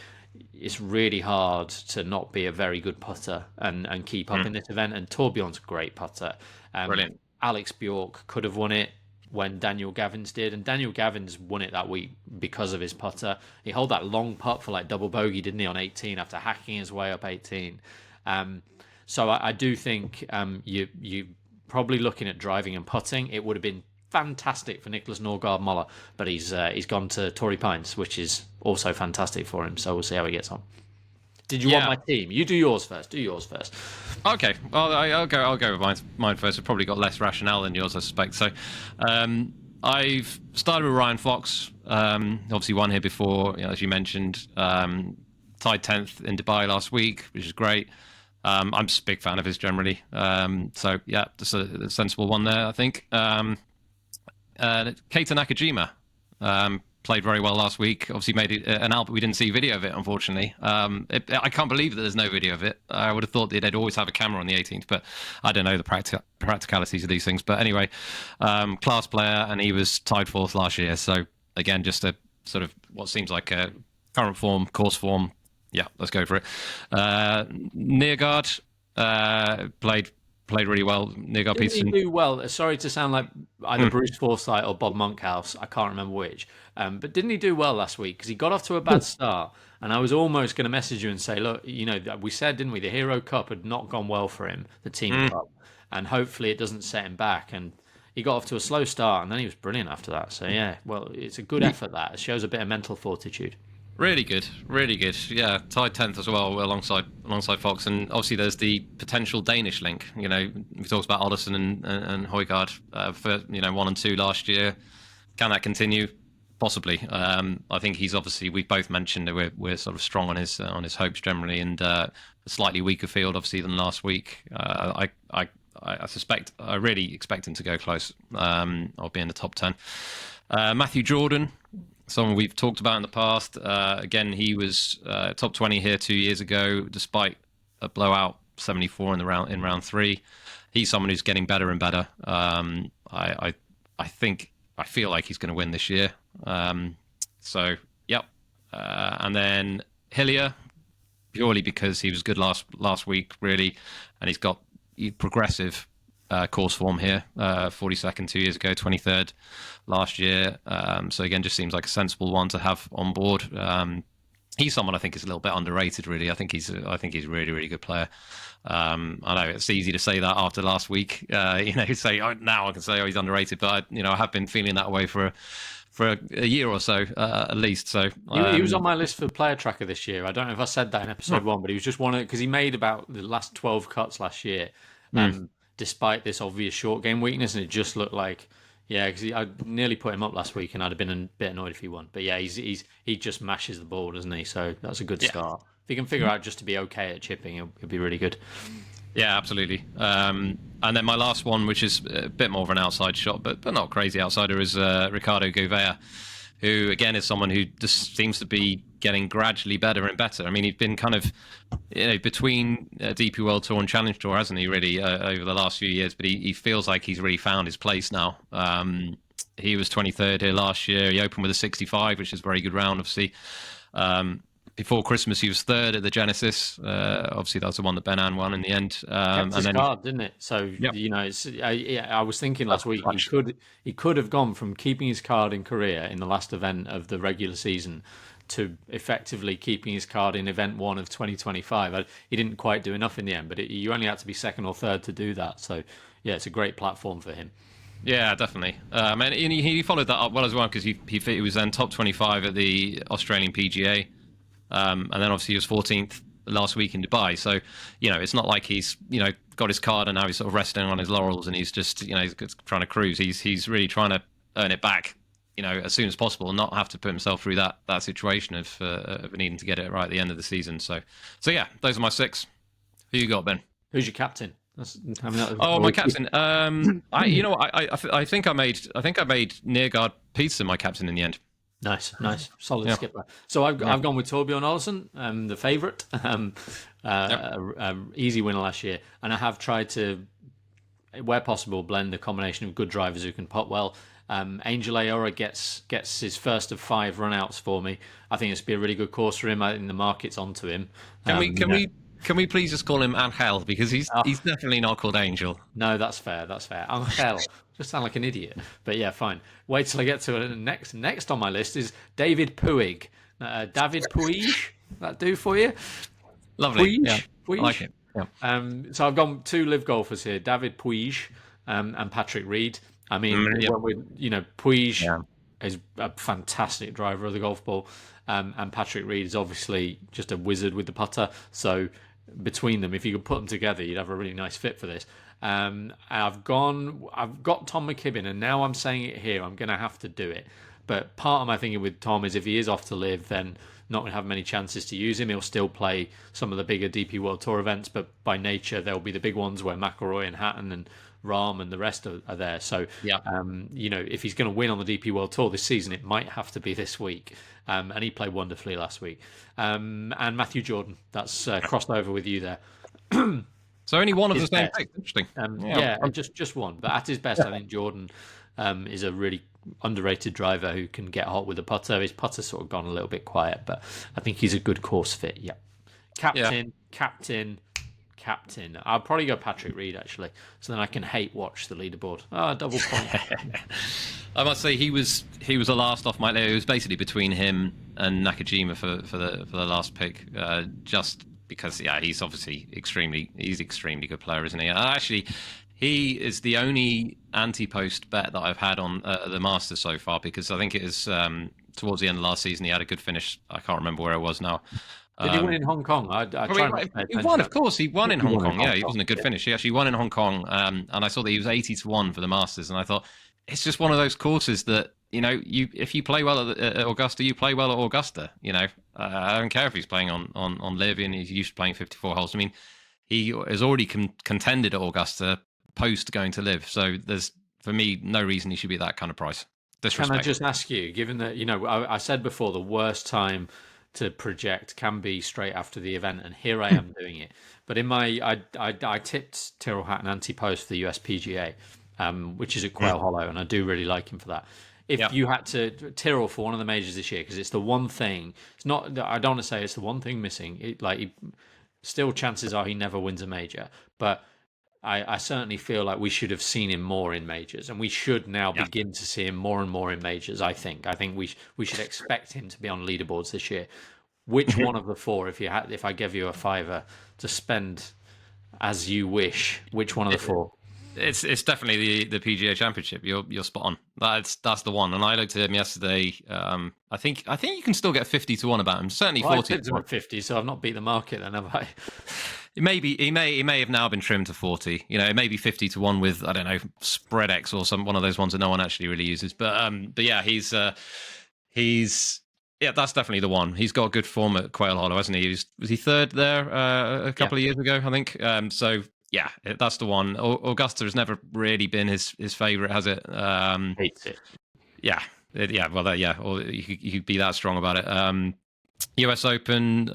It's really hard to not be a very good putter and keep up in this event. And Torbjorn's a great putter. Brilliant. Alex Bjork could have won it when Daniel Gavins did, and Daniel Gavins won it that week because of his putter. He held that long putt for like double bogey, didn't he, on 18 after hacking his way up 18. So I do think you probably looking at driving and putting. It would have been fantastic for Nicholas Norgard Muller, but he's gone to Torrey Pines, which is also fantastic for him. So we'll see how he gets on. Did you want my team? You do yours first. Okay, well, I'll go with mine first. I've probably got less rationale than yours, I suspect. So, I've started with Ryan Fox. Obviously, won here before, as you mentioned. Tied 10th in Dubai last week, which is great. I'm just a big fan of his generally. So yeah, just a sensible one there, I think. Keita Nakajima played very well last week. Obviously made an out, but we didn't see video of it, unfortunately. I can't believe that there's no video of it. I would have thought that they'd always have a camera on the 18th, but I don't know the practicalities of these things. But anyway, class player, and he was tied 4th last year. So again, just a sort of what seems like a current form, course form. Yeah, let's go for it. Neergaard played really well. Neergaard Peterson. Didn't he do well? Sorry to sound like either Bruce Forsyth or Bob Monkhouse. I can't remember which. But didn't he do well last week? Because he got off to a bad start. And I was almost going to message you and say, look, we said, didn't we, the Hero Cup had not gone well for him, the Team Cup. And hopefully it doesn't set him back. And he got off to a slow start, and then he was brilliant after that. So, yeah, well, it's a good effort, that. It shows a bit of mental fortitude. Really good. Yeah, tied 10th as well alongside Fox, and obviously there's the potential Danish link. We talked about Oddison and Højgaard for 1 and 2 last year. Can that continue? Possibly. I think he's obviously, we've both mentioned that we're sort of strong on his hopes generally, and a slightly weaker field obviously than last week. I suspect, I really expect him to go close. I'll be in the top 10. Matthew Jordan, someone we've talked about in the past. Again, he was top 20 here 2 years ago, despite a blowout 74 in round 3. He's someone who's getting better and better. I feel like he's going to win this year. So, yep. And then Hillier, purely because he was good last week, really, and he's got progressive course form here. 42nd 2 years ago, 23rd last year. So again, just seems like a sensible one to have on board. He's someone I think is a little bit underrated, really. I think he's a really, really good player. I know it's easy to say that after last week. Now I can say he's underrated, but I have been feeling that way for a year or so at least. So he was on my list for player tracker this year. I don't know if I said that in episode 1, but he was just one because he made about the last 12 cuts last year. Despite this obvious short game weakness, and it just looked like, because I nearly put him up last week, and I'd have been a bit annoyed if he won. But yeah, he just mashes the ball, doesn't he? So that's a good start. If he can figure out just to be okay at chipping, he'll be really good. Yeah, absolutely. And then my last one, which is a bit more of an outside shot, but not crazy outsider, is Ricardo Gouveia, who again is someone who just seems to be getting gradually better and better. I mean, he's been kind of between DP World Tour and Challenge Tour, hasn't he, really, over the last few years, but he feels like he's really found his place now. He was 23rd here last year. He opened with a 65, which is a very good round, obviously. Before Christmas, he was 3rd at the Genesis. Obviously, that's the one that Ben Ann won in the end. Kept his card, didn't it? So, I was thinking last week, he could have gone from keeping his card in Korea in the last event of the regular season to effectively keeping his card in event 1 of 2025. He didn't quite do enough in the end, but you only had to be 2nd or 3rd to do that. So, yeah, it's a great platform for him. Yeah, definitely. And he followed that up well as well, because he was then top 25 at the Australian PGA. And then obviously he was 14th last week in Dubai. So, it's not like he's, got his card and now he's sort of resting on his laurels and he's just, he's trying to cruise. He's really trying to earn it back, as soon as possible, and not have to put himself through that situation of needing to get it right at the end of the season. So yeah, those are my 6. Who you got, Ben? Who's your captain? My captain. I think I made Neergaard Peterson my captain in the end. Nice, solid skipper. So I've gone with Torbjorn Olesen, the favourite, easy winner last year, and I have tried to, where possible, blend a combination of good drivers who can pot well. Angel Ayora gets his first of 5 runouts for me. I think it's be a really good course for him. I think the market's onto him. Can we please just call him Angel, because he's definitely not called Angel. No, that's fair. Angel. Just sound like an idiot. But yeah, fine. Wait till I get to it. Next on my list is David Puig. David Puig. That do for you? Lovely. Puig. Yeah, Puig. I like it. Yeah. So I've gone 2 live golfers here: David Puig and Patrick Reed. I mean, Puig is a fantastic driver of the golf ball, and Patrick Reed is obviously just a wizard with the putter. So between them, if you could put them together, you'd have a really nice fit for this. I've got Tom McKibben, and now I'm saying it here. I'm going to have to do it. But part of my thinking with Tom is if he is off to live, then not going to have many chances to use him. He'll still play some of the bigger DP World Tour events, but by nature there'll be the big ones where McIlroy and Hatton and Rahm and the rest are there. So, if he's going to win on the DP World Tour this season, it might have to be this week. And he played wonderfully last week. And Matthew Jordan, that's crossed over with you there. So only one of the same pick. Interesting. Just one. But at his best, I think Jordan is a really underrated driver who can get hot with the putter. His putter's sort of gone a little bit quiet, but I think he's a good course fit. Yeah. Captain. I'll probably go Patrick Reed, actually, so then I can hate watch the leaderboard. Double point. I must say he was the last off my list. It was basically between him and Nakajima for the last pick, just because he's obviously extremely good player, isn't he? Actually, he is the only anti-post bet that I've had on the Masters so far, because I think it is towards the end of last season he had a good finish. I can't remember where it was now. Did he win in Hong Kong? He won, of course. He won in Hong Kong. Yeah, he wasn't a good finish. He actually won in Hong Kong, and I saw that he was 80-1 for the Masters, and I thought it's just one of those courses that if you play well at Augusta, you play well at Augusta. I don't care if he's playing on Live and he's used to playing 54 holes. I mean, he has already contended at Augusta post going to Live, so there's for me no reason he should be that kind of price. Can I just ask you, given that I said before the worst time to project can be straight after the event, and here I am doing it. But in I tipped Tyrrell Hatton anti-post for the US PGA, which is at Quail Hollow, and I do really like him for that. If you had to Tyrrell for one of the majors this year, because it's the one thing. It's not. I don't want to say it's the one thing missing. Still, chances are he never wins a major, but I certainly feel like we should have seen him more in majors, and we should now begin to see him more and more in majors. I think we should expect him to be on leaderboards this year. Which one of the 4, if I give you a $5 to spend as you wish, which one of the 4? It's definitely the PGA Championship. You're spot on. That's the one. And I looked at him yesterday. I think you can still get 50-1 about him. Certainly 40. I 50, so I've not beat the market then, have I? Maybe he may have now been trimmed to 40. It may be 50-1 with, I don't know, Spread X or one of those ones that no one actually really uses. But yeah, he's that's definitely the one. He's got good form at Quail Hollow, hasn't he? Was he third there a couple of years ago, I think. So yeah, that's the one. Augusta has never really been his favourite, has it? Hates it. Yeah. Well, or you could be that strong about it. US Open.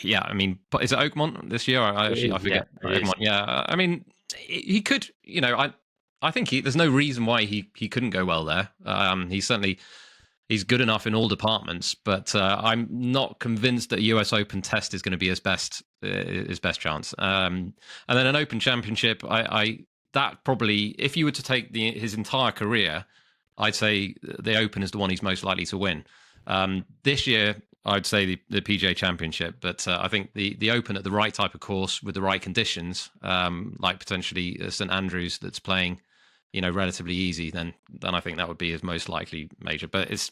Yeah, I mean, is it Oakmont this year? I forget. Oakmont. Yeah, I mean, he could. I think there's no reason why he couldn't go well there. He's good enough in all departments, but I'm not convinced that a US Open test is going to be his best chance. And then an Open Championship, that probably, if you were to take his entire career, I'd say the Open is the one he's most likely to win. This year, I'd say the PGA Championship, but I think the Open at the right type of course with the right conditions, like potentially St Andrews that's playing, relatively easy, then I think that would be his most likely major. But it's,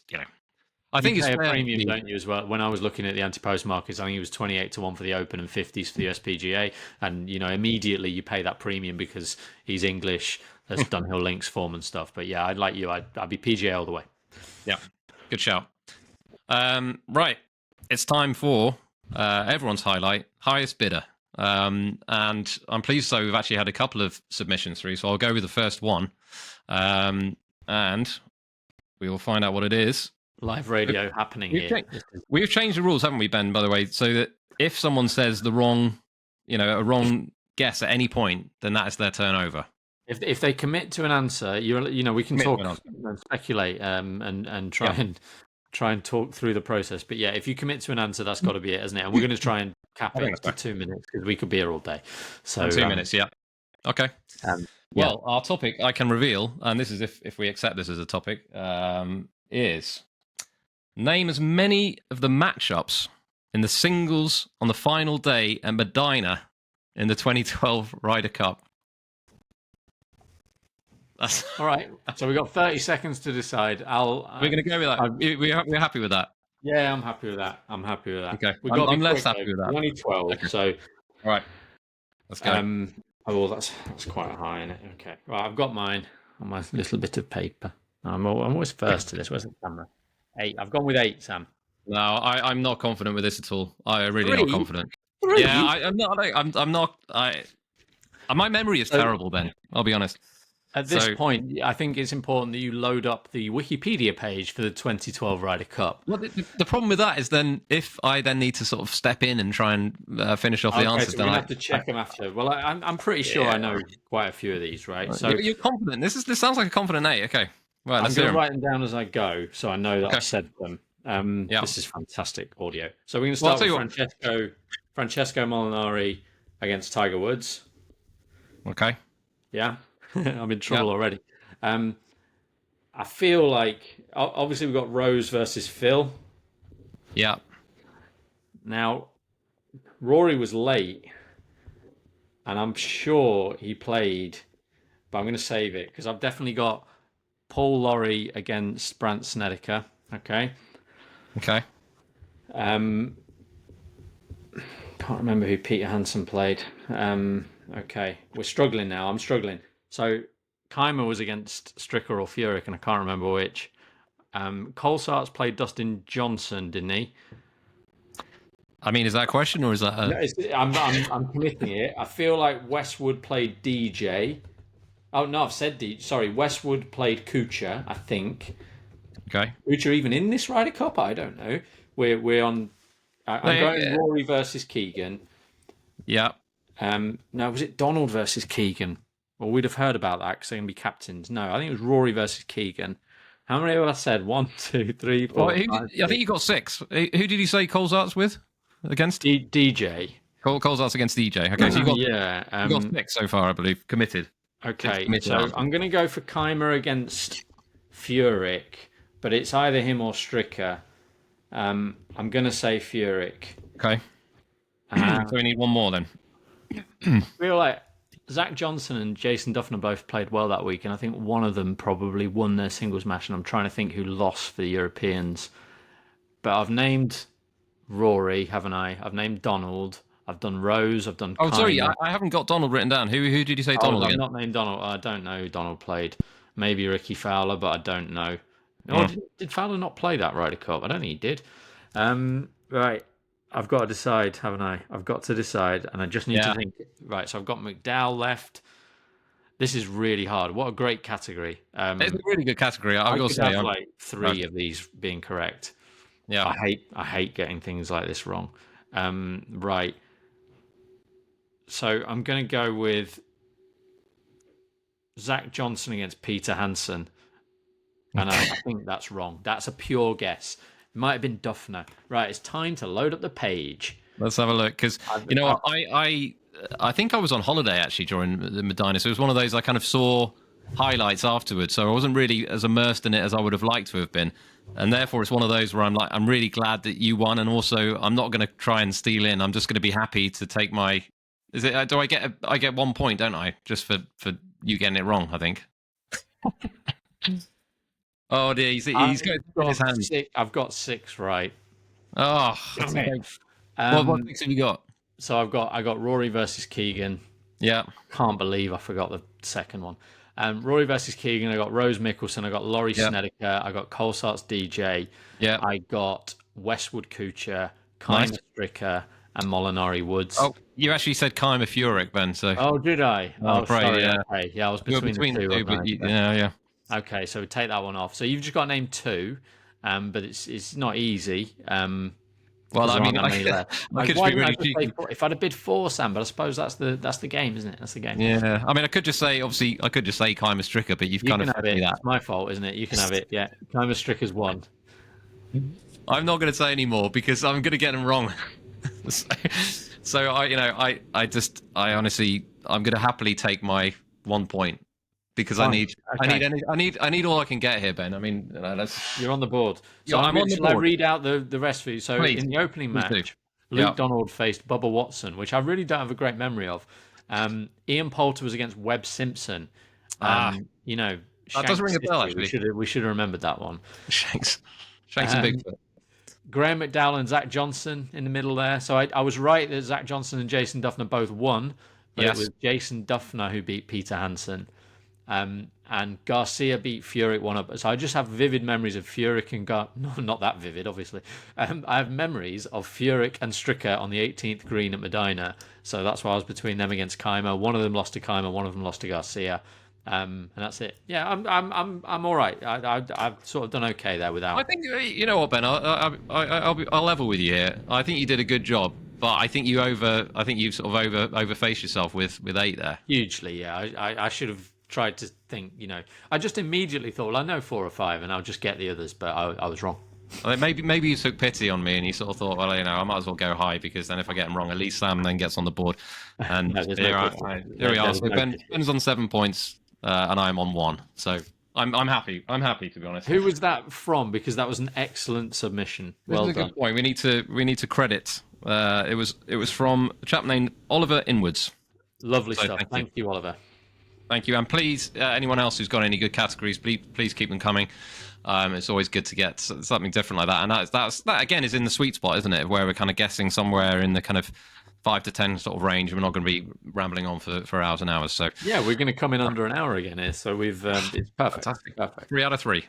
I think it's a premium, don't you, as well? When I was looking at the anti-post markets, I think it was 28-1 for the Open and 50s for the USPGA, and immediately you pay that premium because he's English, has Dunhill Links form and stuff. But yeah, I'd be PGA all the way. Yeah, good shout. Right, it's time for everyone's highlight, highest bidder. And I'm pleased so we've actually had a couple of submissions through. So I'll go with the first one. And we will find out what it is. Live radio happening here. We've changed the rules, haven't we, Ben, by the way? So that if someone says a wrong guess at any point, then that is their turnover. If they commit to an answer, we can talk and speculate and try and talk through the process. But yeah, if you commit to an answer, that's got to be it, isn't it? And we're going to try and cap it to 2 minutes because we could be here all day. So 2 minutes, yeah. Okay. Well, our topic I can reveal, and this is if we accept this as a topic, is name as many of the matchups in the singles on the final day at Medinah in the 2012 Ryder Cup. That's all right. So we've got 30 seconds to decide. We're going to go with that. We're happy with that. Yeah, I'm happy with that. Okay. I'm less happy with that. Only 12. Okay. So, all right. Let's go. That's quite high, isn't it? Okay. Right, I've got mine on my little bit of paper. I'm always first to this. Where's the camera? 8. I've gone with 8, Sam. No, I'm not confident with this at all. I'm really not confident. 3? Yeah, I'm not. My memory is terrible, Ben. I'll be honest. At this point, I think it's important that you load up the Wikipedia page for the 2012 Ryder Cup. Well, the problem with that is then if I then need to sort of step in and try and finish off the answers, so then I have to check them after. Well, I'm pretty sure I know quite a few of these, right? So you're confident. This sounds like a confident 8. Okay, right. I'm going to write them down as I go, so I know that I've said them. Yeah. This is fantastic audio. So we're going to start with Francesco Molinari against Tiger Woods. Okay. Yeah. I'm in trouble already. I feel like obviously we've got Rose versus Phil. Yeah. Now, Rory was late, and I'm sure he played, but I'm going to save it because I've definitely got Paul Lawrie against Brandt Snedeker. Okay. Okay. Can't remember who Peter Hansen played. Okay, we're struggling now. I'm struggling. So Khaimah was against Straka or Furyk, and I can't remember which. Colsaerts played Dustin Johnson, didn't he? I mean, is that a question or is that? No, I'm committing it. I feel like Westwood played DJ. Oh no, I've said DJ. Sorry, Westwood played Kuchar, I think. Okay. Kuchar even in this Ryder Cup? I don't know. We're on. I'm going Rory versus Keegan. Yeah. No, was it Donald versus Keegan? Well, we'd have heard about that because they're going to be captains. No, I think it was Rory versus Keegan. How many have I said? 1, 2, 3, 4. Well, I think you got 6. Who did you say Colsaerts with? Against? DJ. Colsaerts against DJ. Okay, so you got, you got 6 so far, I believe, committed. Okay, so I'm going to go for Khaimah against Furyk, but it's either him or Straka. I'm going to say Furyk. Okay. So we need one more then. I feel like Zach Johnson and Jason Duffner both played well that week, and I think one of them probably won their singles match, and I'm trying to think who lost for the Europeans. But I've named Rory, haven't I? I've named Donald. I've done Rose. I've done Khaimah. Sorry, I haven't got Donald written down. Who did you say Donald again? I've not named Donald. I don't know who Donald played. Maybe Ricky Fowler, but I don't know. Oh, did Fowler not play that Ryder Cup? I don't think he did. Right. I've got to decide, haven't I? I've got to decide, and I just need to think. Right, so I've got McDowell left. This is really hard. What a great category. It's a really good category. I will say, have like 3 of these being correct. Yeah, I hate getting things like this wrong. Right. So I'm going to go with Zach Johnson against Peter Hansen, and I think that's wrong. That's a pure guess. It might have been Duffner. Right, it's time to load up the page. Let's have a look, because you know what, I think I was on holiday actually during the Medinah, so it was one of those I kind of saw highlights afterwards, so I wasn't really as immersed in it as I would have liked to have been, and therefore it's one of those where I'm really glad that you won, and also I'm not going to try and steal in. I'm just going to be happy to take my. Is it? Do I get 1 point, don't I? Just for you getting it wrong, I think. Oh dear, he's got his hands. I've got 6 right. Oh, what 6 have you got? So I got Rory versus Keegan. Yeah. Can't believe I forgot the second one. Rory versus Keegan. I got Rose Mickelson. I got Laurie Snedeker. I got Colsaerts DJ. Yeah. I got Westwood Kuchar, Khaimah Straka, and Molinari Woods. Oh, you actually said Khaimah Furyk, Ben. So. Oh, did I? Oh, sorry. yeah. Okay. Yeah, I was You were between the two. but wasn't I? yeah. Okay, so take that one off. So you've just got to name 2, but it's not easy. Well, I mean, I could just be really cheeky. If I'd have bid 4, Sam, but I suppose that's the game, isn't it? That's the game. Yeah, I mean, I could just say Khaimah Straka, but you've kind of have it. that. It's my fault, isn't it? You can have it. Yeah, Khaimah Straka's 1. I'm not going to say any more because I'm going to get them wrong. so I honestly, I'm going to happily take my 1 point because I need all I can get here, Ben. I mean, You're on the board. So I'm on the board. I read out the rest for you? So Please. in the opening match, Luke Donald faced Bubba Watson, which I really don't have a great memory of. Ian Poulter was against Webb Simpson. That doesn't ring a bell, actually. We should have remembered that one. Shanks and Bigfoot. Graham McDowell and Zach Johnson in the middle there. So I was right that Zach Johnson and Jason Duffner both won. But It was Jason Duffner who beat Peter Hansen. And Garcia beat Furyk 1 up. So I just have vivid memories of Furyk and no, not that vivid, obviously. I have memories of Furyk and Straka on the 18th green at Medinah. So that's why I was between them against Khaimah. One of them lost to Khaimah, one of them lost to Garcia. And that's it. Yeah, I'm all right. I've sort of done okay there without. I think you know what, Ben. I'll level with you here. I think you did a good job, but I think you sort of overfaced yourself with 8 there. Hugely, yeah. I should have tried to think. I just immediately thought, well, I know 4 or 5, and I'll just get the others. But I was wrong. I think maybe you took pity on me and you sort of thought, well, I might as well go high because then if I get them wrong, at least Sam then gets on the board. And here we are. So Ben's on 7 points. And I'm on 1, so I'm happy. I'm happy, to be honest. Who was that from? Because that was an excellent submission. Well done. That's a good point. We need to credit. It was from a chap named Oliver Inwards. Lovely stuff. Thank you, Oliver. Thank you, and please, anyone else who's got any good categories, please keep them coming. It's always good to get something different like that, and that again is in the sweet spot, isn't it? Where we're kind of guessing somewhere in the kind of 5 to 10 sort of range. We're not going to be rambling on for hours and hours. So yeah, we're going to come in under an hour again here. So we've it's perfect. Fantastic. Perfect. 3 out of 3.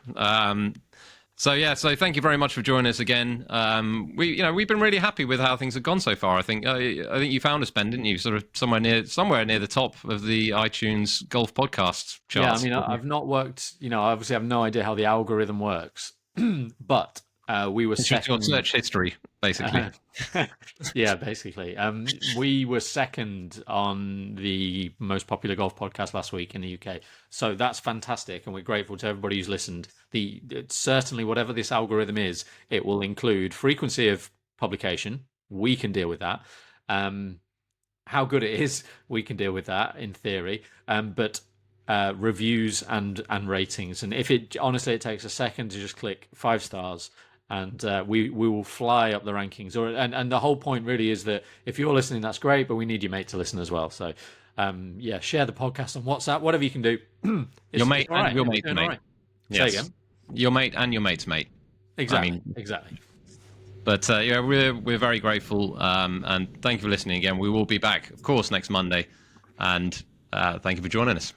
So thank you very much for joining us again. We've been really happy with how things have gone so far. I think you found us, Ben, didn't you? Sort of somewhere near the top of the iTunes golf podcast charts. Yeah, I mean, I've not worked. Obviously, I have no idea how the algorithm works, but. We were second. Search history, basically. Yeah, basically. We were second on the most popular golf podcast last week in the UK. So that's fantastic, and we're grateful to everybody who's listened. Certainly, whatever this algorithm is, it will include frequency of publication. We can deal with that. How good it is, we can deal with that in theory. But reviews and ratings, and if it takes a second to just click 5 stars. And we will fly up the rankings. And the whole point really is that if you're listening, that's great, but we need your mate to listen as well. So, share the podcast on WhatsApp, whatever you can do. Your mate and your mate's mate. Right. Yes. Say again. Your mate and your mate's mate. Exactly. Exactly. But we're very grateful, and thank you for listening again. We will be back, of course, next Monday, and thank you for joining us.